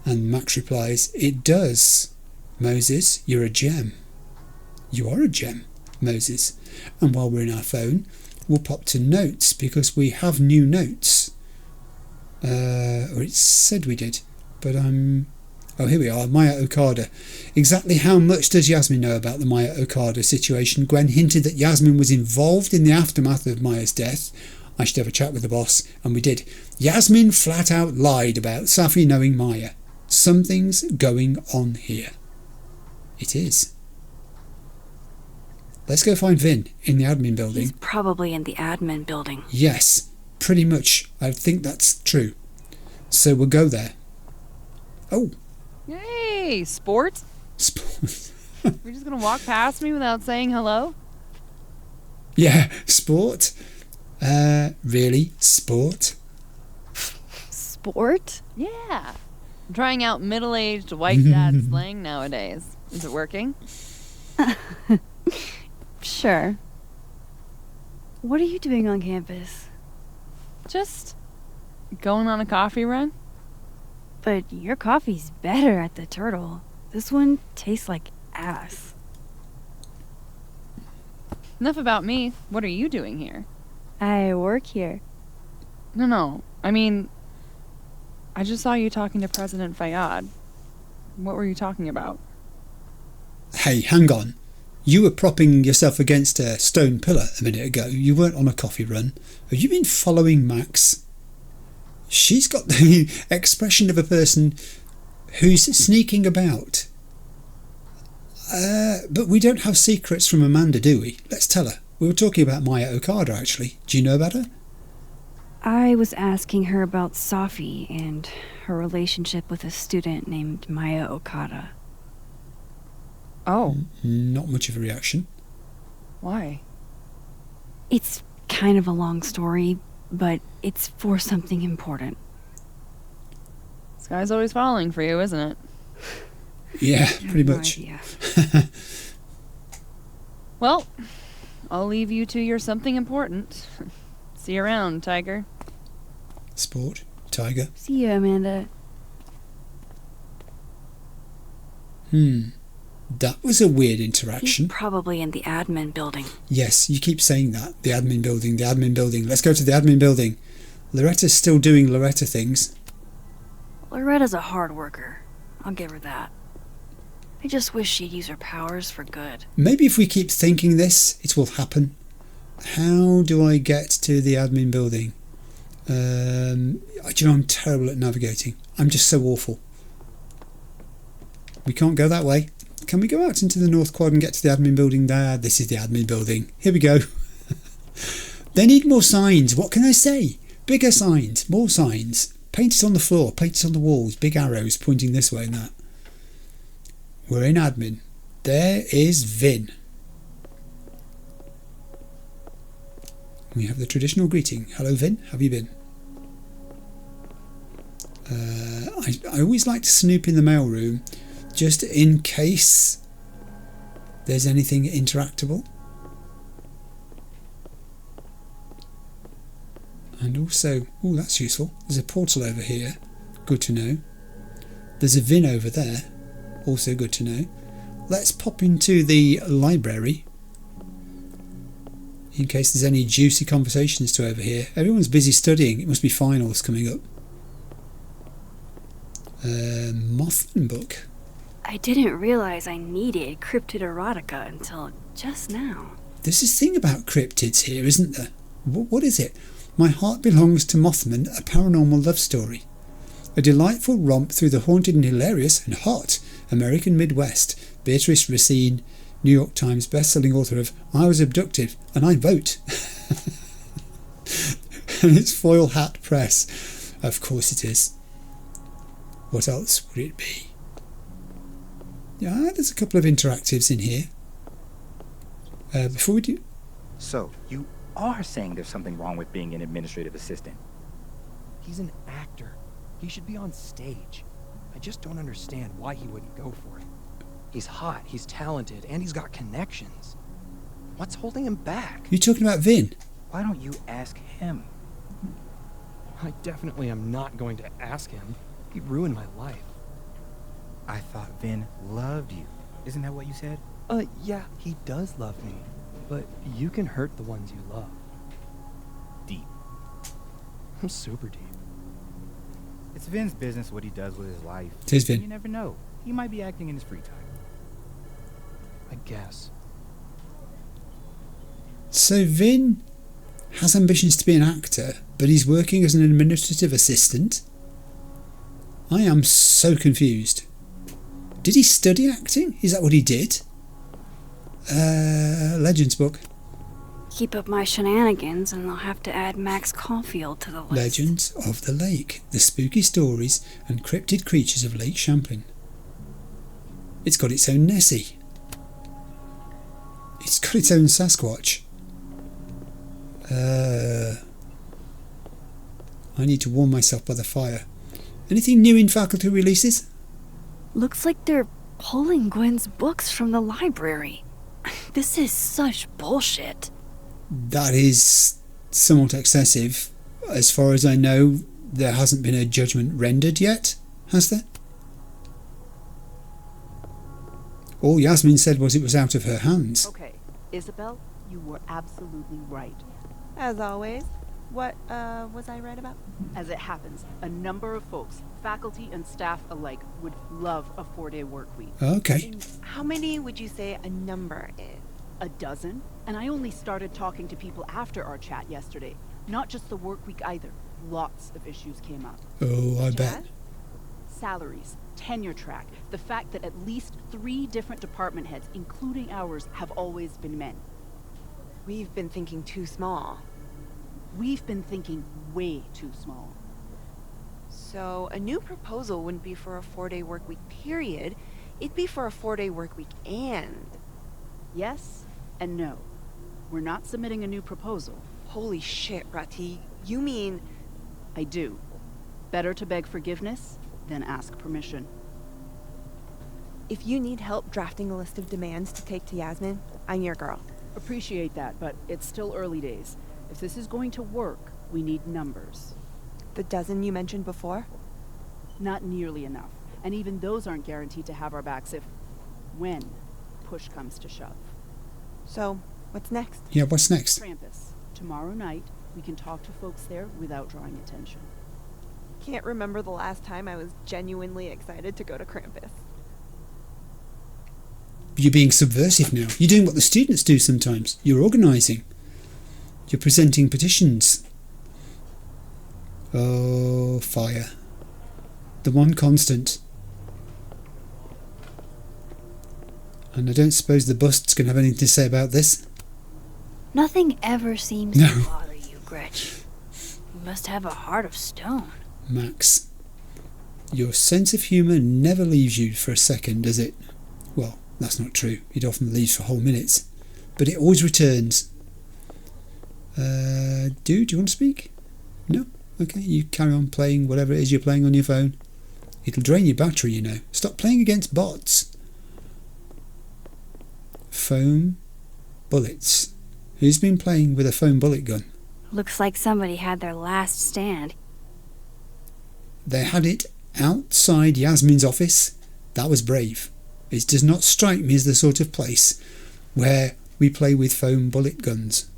And Max replies, it does. Moses, you're a gem. You are a gem, Moses. And while we're in our phone, we'll pop to notes because we have new notes. Or it said we did, but oh, here we are. Maya Okada. Exactly how much does Yasmin know about the Maya Okada situation? Gwen hinted that Yasmin was involved in the aftermath of Maya's death. I should have a chat with the boss, and we did. Yasmin flat out lied about Safi knowing Maya. Something's going on here. It is. Let's go find Vin in the admin building. He's probably in the admin building. Yes, pretty much. I think that's true. So we'll go there. Oh. Hey, sport. Sport. You're just gonna walk past me without saying hello? Yeah, sport. Really? Sport? Sport? Yeah. I'm trying out middle-aged white dad slang nowadays. Is it working? Sure. What are you doing on campus? Just going on a coffee run? But your coffee's better at the Turtle. This one tastes like ass. Enough about me. What are you doing here? I work here. No. I mean, I just saw you talking to President Fayyad. What were you talking about? Hey, hang on. You were propping yourself against a stone pillar a minute ago. You weren't on a coffee run. Have you been following Max? She's got the expression of a person who's sneaking about. But we don't have secrets from Amanda, do we? Let's tell her. We were talking about Maya Okada, actually. Do you know about her? I was asking her about Safi and her relationship with a student named Maya Okada. Oh. Not much of a reaction. Why? It's kind of a long story, but it's for something important. This guy's always falling for you, isn't it? Yeah, pretty much. No idea. Well, I'll leave you to your something important. See you around, Tiger. Sport, Tiger. See you, Amanda. That was a weird He's interaction. probably in the admin building. Yes, you keep saying that. The admin building, the admin building. Let's go to the admin building. Loretta's still doing Loretta things. Loretta's a hard worker. I'll give her that. I just wish she'd use her powers for good. Maybe if we keep thinking this, it will happen. How do I get to the admin building? Do you know, I'm terrible at navigating. I'm just so awful. We can't go that way. Can we go out into the North Quad and get to the admin building there? This is the admin building. Here we go. They need more signs. What can I say? Bigger signs. More signs. Paint it on the floor. Paint it on the walls. Big arrows pointing this way and that. We're in admin. there is Vin. We have the traditional greeting. Hello, Vin. How have you been? I always like to snoop in the mailroom just in case there's anything interactable. And also, oh, that's useful. There's a portal over here. Good to know. There's a Vin over there. Also good to know. Let's pop into the library in case there's any juicy conversations to overhear. Everyone's busy studying. It must be finals coming up. Mothman book. I didn't realize I needed cryptid erotica until just now. There's this thing about cryptids here, isn't there? What is it? My Heart Belongs to Mothman, a paranormal love story. A delightful romp through the haunted and hilarious and hot American Midwest. Beatrice Racine, New York Times best-selling author of I Was Abducted and I Vote. And it's Foil Hat Press. Of course it is. What else would it be? Yeah, there's a couple of interactives in here. Before we do... So, you are saying there's something wrong with being an administrative assistant? He's an actor. He should be on stage. I just don't understand why he wouldn't go for it. He's hot, he's talented, and he's got connections. What's holding him back? You talking about Vin? Why don't you ask him? I definitely am not going to ask him. He ruined my life. I thought Vin loved you. Isn't that what you said? Yeah, he does love me. But you can hurt the ones you love. Deep. I'm super deep. It's Vin's business what he does with his life. It is Vin. You never know. He might be acting in his free time. I guess. So Vin has ambitions to be an actor, but he's working as an administrative assistant? I am so confused. Did he study acting? Is that what he did? Legends book. Keep up my shenanigans and I'll have to add Max Caulfield to the list. Legends of the Lake. The spooky stories and cryptid creatures of Lake Champlain. It's got its own Nessie. It's got its own Sasquatch. I need to warm myself by the fire. Anything new in faculty releases? Looks like they're pulling Gwen's books from the library. This is such bullshit. That is somewhat excessive. As far as I know, there hasn't been a judgment rendered yet, has there? All Yasmin said was it was out of her hands. Okay, Isabel, you were absolutely right. As always. What was I right about? As it happens, a number of folks, faculty and staff alike, would love a 4-day work week. Okay. How many would you say a number is? A dozen? And I only started talking to people after our chat yesterday. Not just the work week either. Lots of issues came up. Oh, I bet. Salaries, tenure track, the fact that at least 3 different department heads, including ours, have always been men. We've been thinking too small. We've been thinking way too small. So a new proposal wouldn't be for a 4-day work week period. It'd be for a 4-day work week and... Yes and no. We're not submitting a new proposal. Holy shit, Rati. You mean... I do. Better to beg forgiveness than ask permission. If you need help drafting a list of demands to take to Yasmin, I'm your girl. Appreciate that, but it's still early days. If this is going to work, we need numbers. The dozen you mentioned before? Not nearly enough. And even those aren't guaranteed to have our backs when push comes to shove. So, what's next? Yeah, what's next? Krampus. Tomorrow night, we can talk to folks there without drawing attention. Can't remember the last time I was genuinely excited to go to Krampus. You're being subversive now. You're doing what the students do sometimes. You're organising. You're presenting petitions. Oh, fire. The one constant. And I don't suppose the bust's going to have anything to say about this? Nothing ever seems to bother you, Gretch. You must have a heart of stone. Max, your sense of humour never leaves you for a second, does it? Well, That's not true. It often leaves for whole minutes. But it always returns. Do you want to speak? No? Okay, you carry on playing whatever it is you're playing on your phone. It'll drain your battery, you know. Stop playing against bots. Foam bullets. Who's been playing with a foam bullet gun? Looks like somebody had their last stand. They had it outside Yasmin's office. That was brave. It does not strike me as the sort of place where we play with foam bullet guns.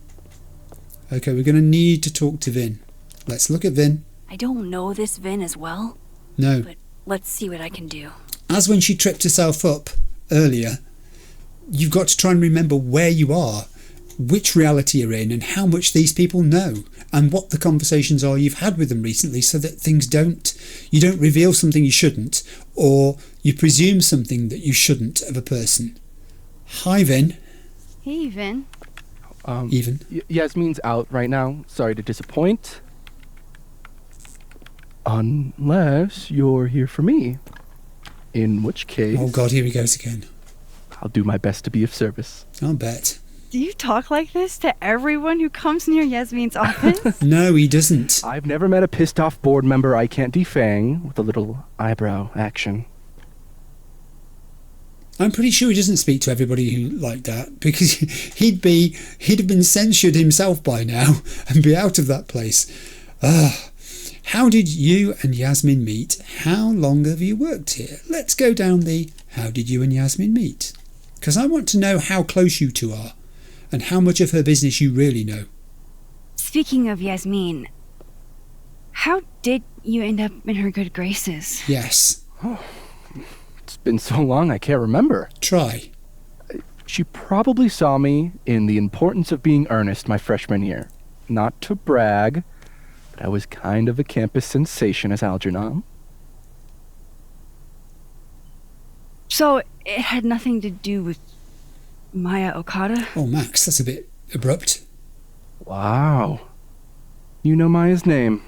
Okay, we're going to need to talk to Vin. Let's look at Vin. I don't know this Vin as well. No. But let's see what I can do. As when she tripped herself up earlier, you've got to try and remember where you are, which reality you're in, and how much these people know, and what the conversations are you've had with them recently, so that you don't reveal something you shouldn't, or you presume something that you shouldn't of a person. Hi, Vin. Hey, Vin. Even. Yasmin's out right now. Sorry to disappoint. Unless you're here for me. In which case... Oh God, here he goes again. I'll do my best to be of service. I'll bet. Do you talk like this to everyone who comes near Yasmin's office? No, he doesn't. I've never met a pissed off board member I can't defang with a little eyebrow action. I'm pretty sure he doesn't speak to everybody who like that, because he'd have been censured himself by now and be out of that place. How did you and Yasmin meet? How long have you worked here? Let's go down the how did you and Yasmin meet? Because I want to know how close you two are and how much of her business you really know. Speaking of Yasmin, how did you end up in her good graces? Yes. Oh, it's been so long I can't remember. Try. She probably saw me in The Importance of Being Earnest my freshman year. Not to brag, but I was kind of a campus sensation as Algernon. So it had nothing to do with Maya Okada? Oh, Max, that's a bit abrupt. Wow. You know Maya's name.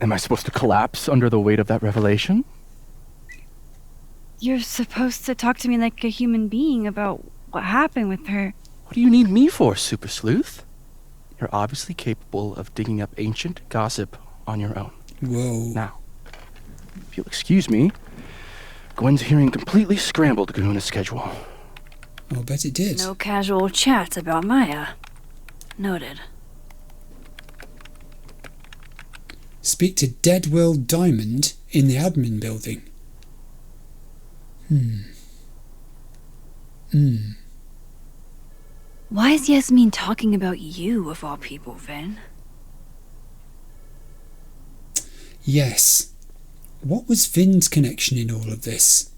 Am I supposed to collapse under the weight of that revelation? You're supposed to talk to me like a human being about what happened with her. What do you need me for, Super Sleuth? You're obviously capable of digging up ancient gossip on your own. Whoa. Now, if you'll excuse me, Gwen's hearing completely scrambled Kahuna's schedule. I'll bet it did. No casual chats about Maya. Noted. Speak to Dead World Diamond in the admin building. Why is Yasmin talking about you, of all people, Vin? Yes. What was Vin's connection in all of this?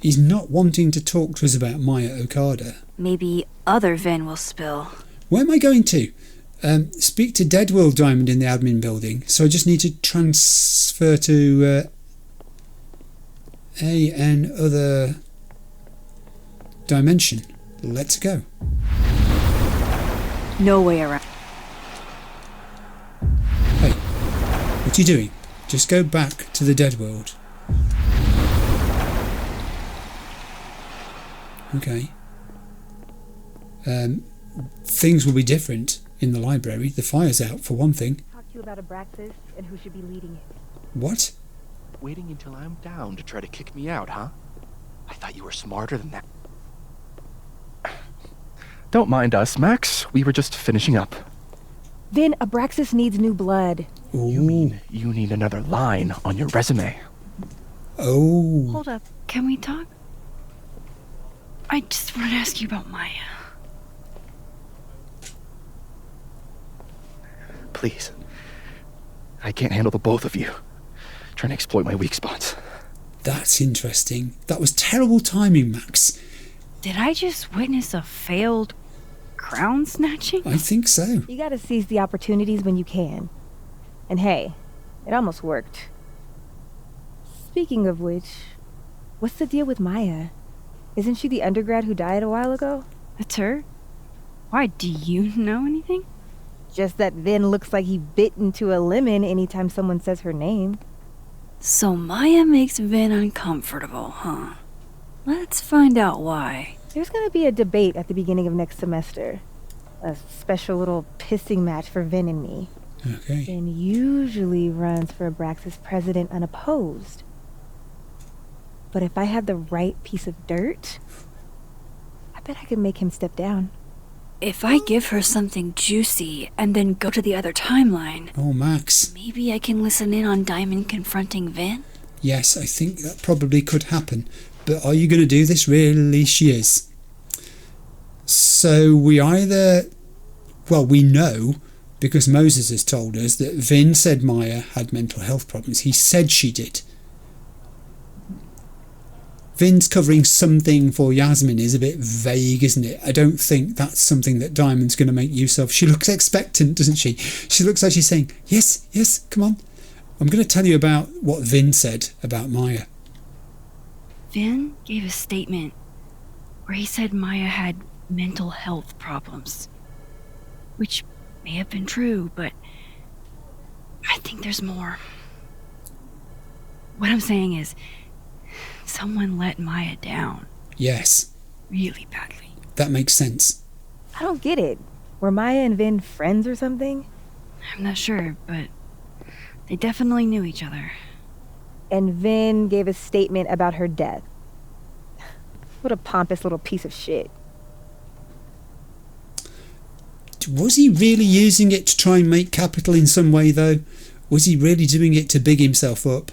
He's not wanting to talk to us about Maya Okada. Maybe other Vin will spill. Where am I going to? Speak to Dead World Diamond in the admin building. So I just need to transfer to another dimension. Let's go. No way around. Hey, what are you doing? Just go back to the Dead World. Okay. Things will be different in the library. The fire's out, for one thing. Talk to you about Abraxas and who should be leading it. What? Waiting until I'm down to try to kick me out, huh? I thought you were smarter than that. Don't mind us, Max. We were just finishing up. Vin, Abraxas needs new blood. Ooh. You mean you need another line on your resume? Oh. Hold up. Can we talk? I just want to ask you about Maya. Please. I can't handle the both of you. Trying to exploit my weak spots. That's interesting. That was terrible timing, Max. Did I just witness a failed crown snatching? I think so. You gotta seize the opportunities when you can. And hey, it almost worked. Speaking of which, what's the deal with Maya? Isn't she the undergrad who died a while ago? That's her? Why, do you know anything? Just that Vin looks like he bit into a lemon anytime someone says her name. So Maya makes Vin uncomfortable, huh? Let's find out why. There's gonna be a debate at the beginning of next semester. A special little pissing match for Vin and me. Okay. Vin usually runs for Abraxas president unopposed. But if I had the right piece of dirt, I bet I could make him step down. If I give her something juicy and then go to the other timeline... Oh, Max. Maybe I can listen in on Diamond confronting Vin? Yes, I think that probably could happen. But are you going to do this? Really, she is. So we either... Well, we know, because Moses has told us, that Vin said Maya had mental health problems. He said she did. Vin's covering something for Yasmin is a bit vague, isn't it? I don't think that's something that Diamond's going to make use of. She looks expectant, doesn't she? She looks like she's saying, yes, yes, come on. I'm going to tell you about what Vin said about Maya. Vin gave a statement where he said Maya had mental health problems. Which may have been true, but I think there's more. What I'm saying is, someone let Maya down. Yes. Really badly. That makes sense. I don't get it. Were Maya and Vin friends or something? I'm not sure, but they definitely knew each other. And Vin gave a statement about her death. What a pompous little piece of shit. Was he really using it to try and make capital in some way, though? Was he really doing it to big himself up?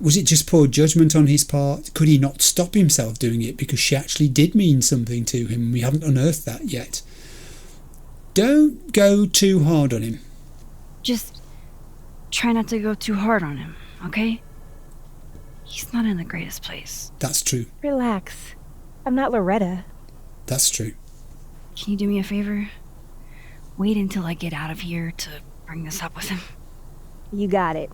Was it just poor judgment on his part? Could he not stop himself doing it because she actually did mean something to him? We haven't unearthed that yet. Don't go too hard on him. Just try not to go too hard on him, okay? He's not in the greatest place. That's true. Relax. I'm not Loretta. That's true. Can you do me a favor? Wait until I get out of here to bring this up with him. You got it.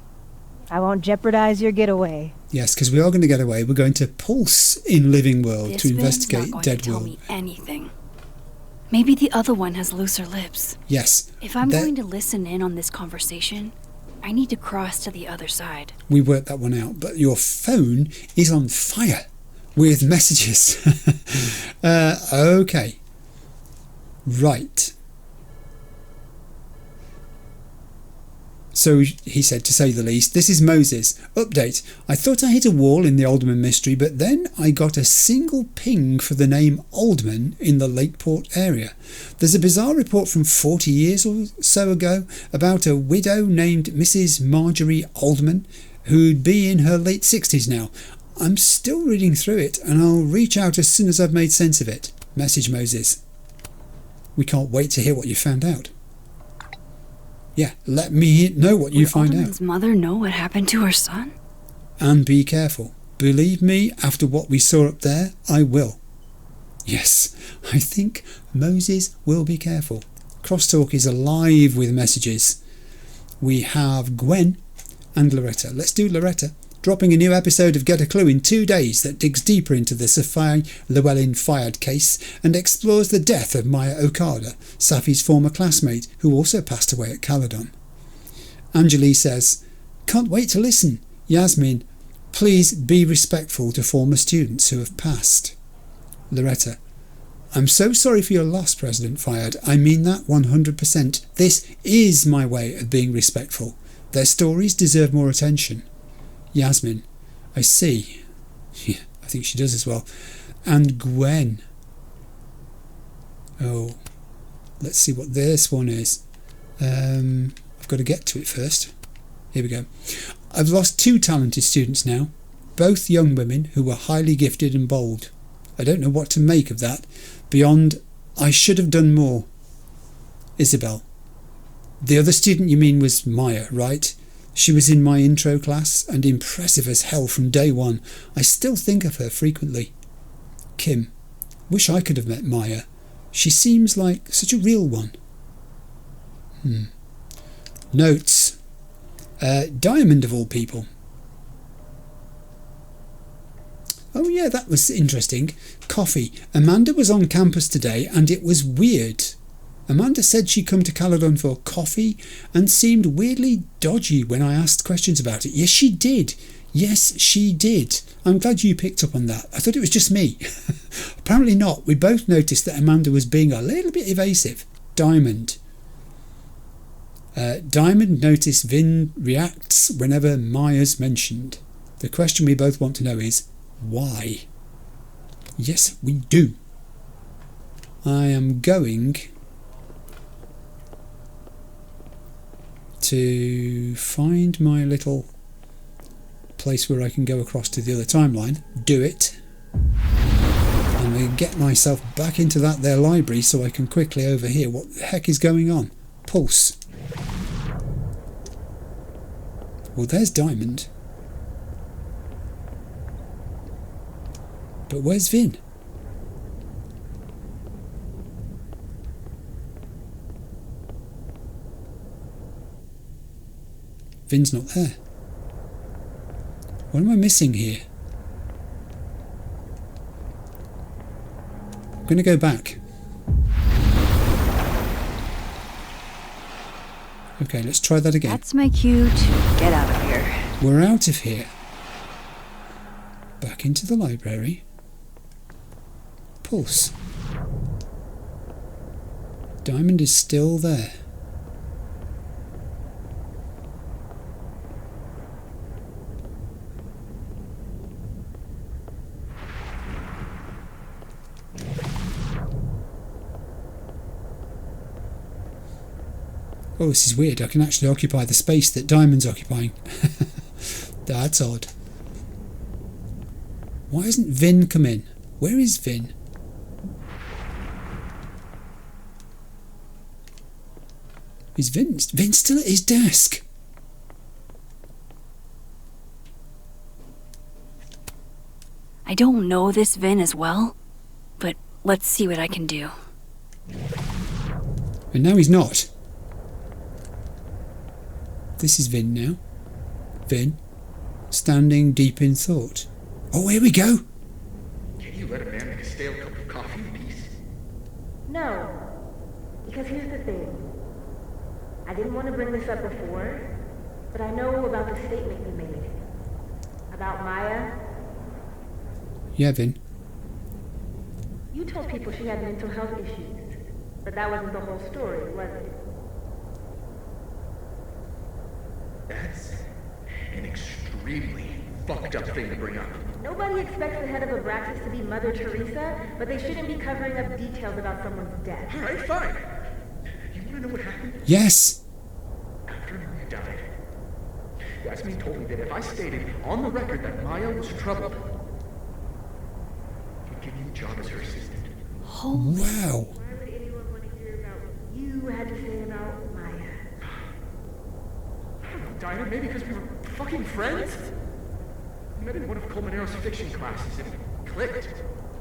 I won't jeopardize your getaway. Yes, because we are going to get away. We're going to pulse in Living World This to Vin's investigate not going Dead to tell World. me anything. Maybe the other one has looser lips. Yes. If I'm going to listen in on this conversation, I need to cross to the other side. We worked that one out, but your phone is on fire with messages. Okay. Right. So he said, to say the least, this is Moses. Update. I thought I hit a wall in the Alderman mystery, but then I got a single ping for the name Alderman in the Lakeport area. There's a bizarre report from 40 years or so ago about a widow named Mrs. Marjorie Alderman, who'd be in her late 60s now. I'm still reading through it, and I'll reach out as soon as I've made sense of it. Message Moses. We can't wait to hear what you found out. Yeah, let me know what you find out. Alderman's mother know what happened to her son? And be careful. Believe me, after what we saw up there, I will. Yes, I think Moses will be careful. Crosstalk is alive with messages. We have Gwen and Loretta. Let's do Loretta. Dropping a new episode of Get a Clue in 2 days that digs deeper into the Safi Llewellyn Fayad case and explores the death of Maya Okada, Safi's former classmate, who also passed away at Caledon. Anjali says, can't wait to listen. Yasmin, please be respectful to former students who have passed. Loretta, I'm so sorry for your loss, President Fayad. I mean that 100%. This is my way of being respectful. Their stories deserve more attention. Yasmin, I see. Yeah, I think she does as well. And Gwen. Oh, let's see what this one is. I've got to get to it first. Here we go. I've lost 2 talented students now, both young women who were highly gifted and bold. I don't know what to make of that, beyond I should have done more. Isabel. The other student you mean was Maya, right? She was in my intro class and impressive as hell from day one. I still think of her frequently. Kim. Wish I could have met Maya. She seems like such a real one. Notes. Diamond of all people. Oh yeah, that was interesting. Coffee. Amanda was on campus today and it was weird. Amanda said she'd come to Caledon for coffee and seemed weirdly dodgy when I asked questions about it. Yes, she did. Yes, she did. I'm glad you picked up on that. I thought it was just me. Apparently not. We both noticed that Amanda was being a little bit evasive. Diamond. Diamond noticed Vin reacts whenever Maya's mentioned. The question we both want to know is, why? Yes, we do. I am going to find my little place where I can go across to the other timeline, do it, and then get myself back into that there library so I can quickly overhear what the heck is going on. Pulse. Well, there's Diamond. But where's Vin? Vin's not there. What am I missing here? I'm going to go back. Okay, let's try that again. That's my cue to get out of here. We're out of here. Back into the library. Pulse. Diamond is still there. Oh, this is weird. I can actually occupy the space that Diamond's occupying. That's odd. Why hasn't Vin come in? Where is Vin? Is Vin still at his desk? I don't know this Vin as well, but let's see what I can do. And now he's not. This is Vin now. Vin, standing deep in thought. Oh, here we go. Can you let a man make a stale cup of coffee in peace? No. Because here's the thing. I didn't want to bring this up before, but I know about the statement you made. About Maya. Yeah, Vin. You told people she had mental health issues, but that wasn't the whole story, was it? That's an extremely fucked up thing to bring up. Nobody expects the head of Abraxas to be Mother Teresa, but they shouldn't be covering up details about someone's death. Alright, fine. You wanna know what happened? Yes. After Maya died, Yasmin told me that if I stated on the record that Maya was troubled, he'd give me a job as her assistant. Wow. Why would anyone want to hear about what you had to say about Maya? I don't know, Dinah, maybe because we were fucking friends? We met in one of Colmenaro's fiction classes and it clicked.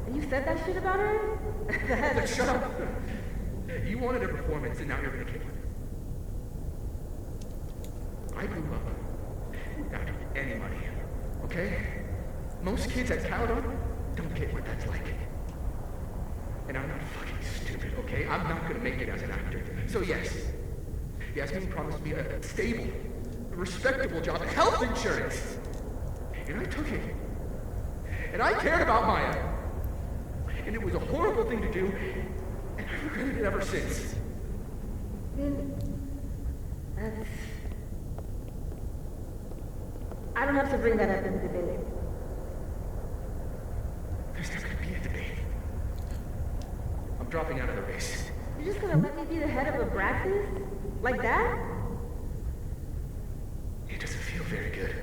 And you said that shit about her? Shut up! You wanted a performance and now you're gonna kick it. I grew up without any money, okay? Most kids at Caledon don't get what that's like. And I'm not fucking stupid, okay? I'm not gonna make it as an actor. So yes, Yasmin promised me a stable, respectable job, health insurance. And I took it. And I cared about Maya. And it was a horrible thing to do, and I've regretted it ever since. That's... I don't have to bring that up in the debate. There's not gonna be a debate. I'm dropping out of the race. You're just gonna let me be the head of Abraxas? Like that? It doesn't feel very good.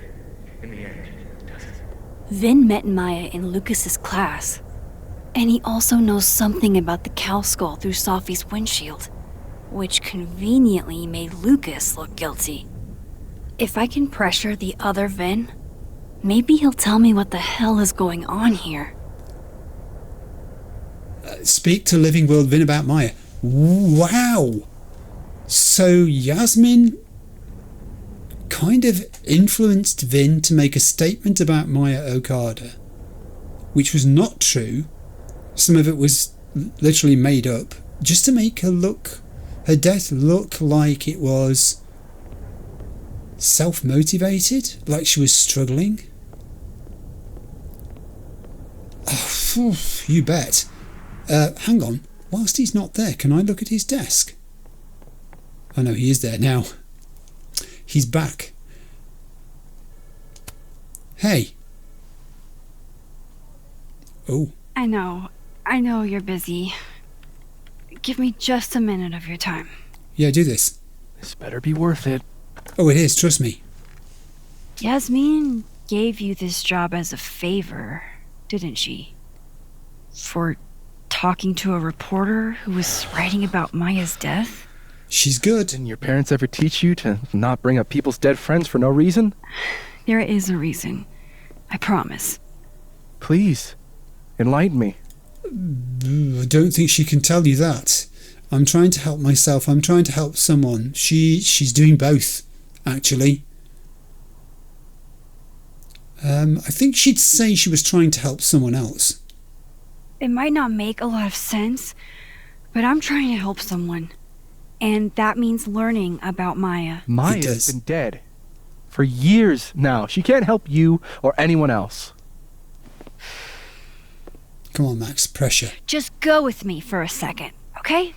In the end, does it? Vin met Maya in Lucas's class, and he also knows something about the cow skull through Sophie's windshield, which conveniently made Lucas look guilty. If I can pressure the other Vin, maybe he'll tell me what the hell is going on here. Speak to Living World Vin about Maya. Wow! So Yasmin kind of influenced Vin to make a statement about Maya Okada, which was not true. Some of it was literally made up, just to make her look Her death looked like it was self-motivated, like she was struggling. Oh, you bet. Hang on. Whilst he's not there, can I look at his desk? Oh no, he is there now. He's back. Hey. Oh. I know you're busy. Give me just a minute of your time. Yeah, do this. This better be worth it. Oh, it is, trust me. Yasmin gave you this job as a favor, didn't she? For talking to a reporter who was writing about Maya's death? She's good. Didn't your parents ever teach you to not bring up people's dead friends for no reason? There is a reason. I promise. Please, enlighten me. I don't think she can tell you that. I'm trying to help myself. I'm trying to help someone. She's doing both, actually. I think she'd say she was trying to help someone else. It might not make a lot of sense, but I'm trying to help someone. And that means learning about Maya. Maya's been dead for years now. She can't help you or anyone else. Come on, Max, pressure. Just go with me for a second, okay?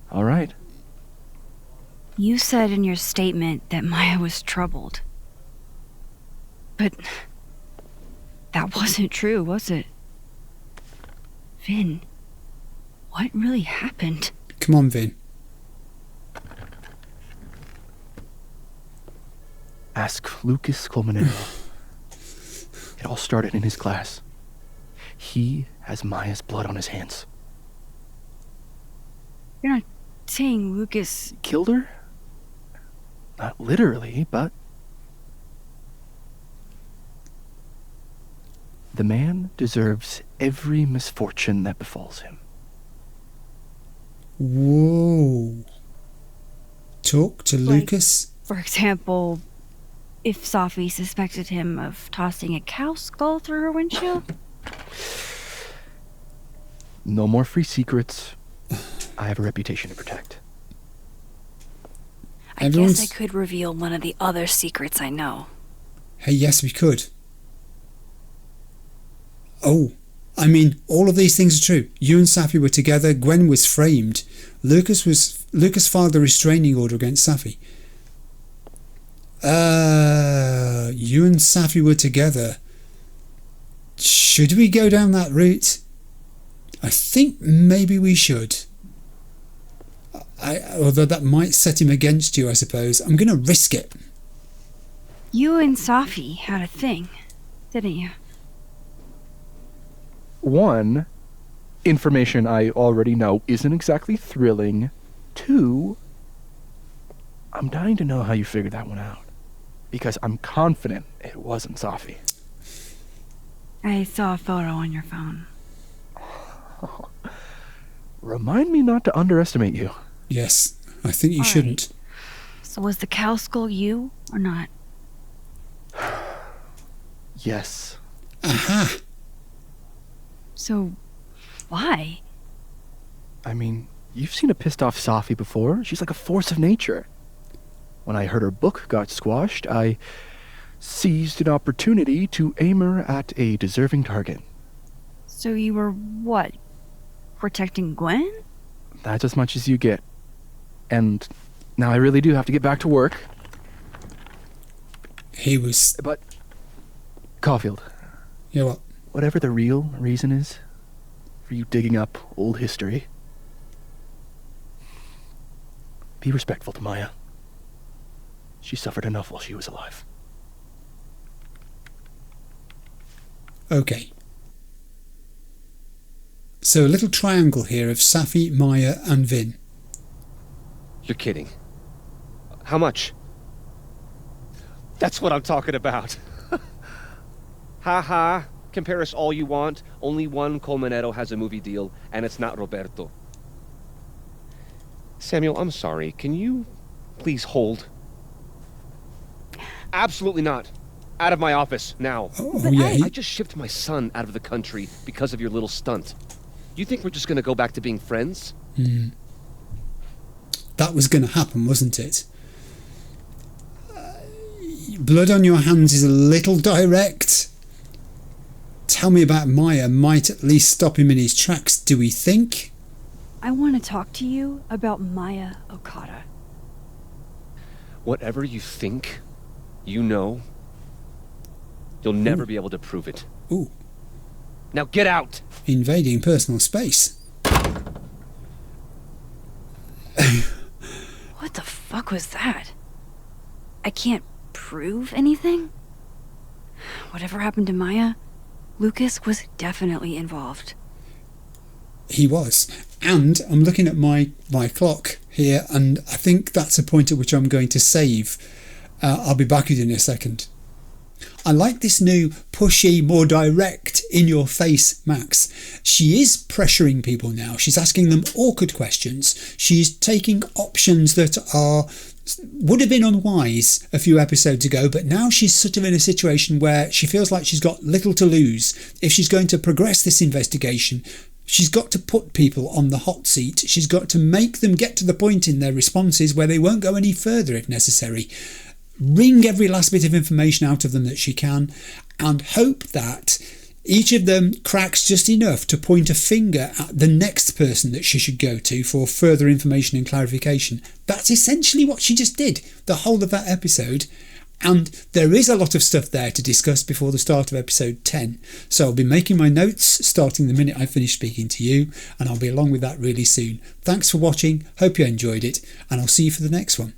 All right. You said in your statement that Maya was troubled. But that wasn't true, was it? Vin, what really happened? Come on, Vin. Ask Lucas Colmenero. It all started in his class. He has Maya's blood on his hands. You're not saying Lucas killed her? Not literally, but... The man deserves every misfortune that befalls him. Whoa. Talk to Lucas? For example, if Safi suspected him of tossing a cow skull through her windshield? No more free secrets. I have a reputation to protect. I guess I could reveal one of the other secrets I know. Hey, yes, we could. Oh, I mean, all of these things are true. You and Safi were together. Gwen was framed. Lucas filed a restraining order against Safi. You and Safi were together. Should we go down that route? I think maybe we should. Although that might set him against you, I suppose. I'm going to risk it. You and Safi had a thing, didn't you? One, information I already know isn't exactly thrilling. Two, I'm dying to know how you figured that one out. Because I'm confident it wasn't Safi. I saw a photo on your phone. Remind me not to underestimate you. Yes, I think you shouldn't. So was the cow skull you or not? Yes. Aha! So, why? I mean, you've seen a pissed off Safi before. She's like a force of nature. When I heard her book got squashed, I seized an opportunity to aim her at a deserving target. So you were, what, protecting Gwen? That's as much as you get. And now I really do have to get back to work. He was... But, Caulfield. Yeah, what? Whatever the real reason is for you digging up old history, be respectful to Maya. She suffered enough while she was alive. Okay. So a little triangle here of Safi, Maya and Vin. You're kidding. How much? That's what I'm talking about. Ha ha. Compare us all you want. Only one Colmenero has a movie deal, and it's not Roberto. Samuel, I'm sorry. Can you please hold? Absolutely not. Out of my office, now. Oh, yeah. I just shipped my son out of the country because of your little stunt. You think we're just gonna go back to being friends? That was going to happen, wasn't it? Blood on your hands is a little direct. Tell me about Maya might at least stop him in his tracks, do we think? I want to talk to you about Maya Okada. Whatever you think, you know, you'll never be able to prove it. Ooh. Now get out! Invading personal space. What the fuck was that? I can't prove anything? Whatever happened to Maya, Lucas was definitely involved. He was. And I'm looking at my clock here, and I think that's a point at which I'm going to save. I'll be back with you in a second. I like this new pushy, more direct, in-your-face Max. She is pressuring people now. She's asking them awkward questions. She's taking options that would have been unwise a few episodes ago, but now she's sort of in a situation where she feels like she's got little to lose. If she's going to progress this investigation, she's got to put people on the hot seat. She's got to make them get to the point in their responses where they won't go any further if necessary. Wring every last bit of information out of them that she can, and hope that each of them cracks just enough to point a finger at the next person that she should go to for further information and clarification. That's essentially what she just did the whole of that episode, and there is a lot of stuff there to discuss before the start of episode 10. So I'll be making my notes starting the minute I finish speaking to you, and I'll be along with that really soon. Thanks for watching, hope you enjoyed it, and I'll see you for the next one.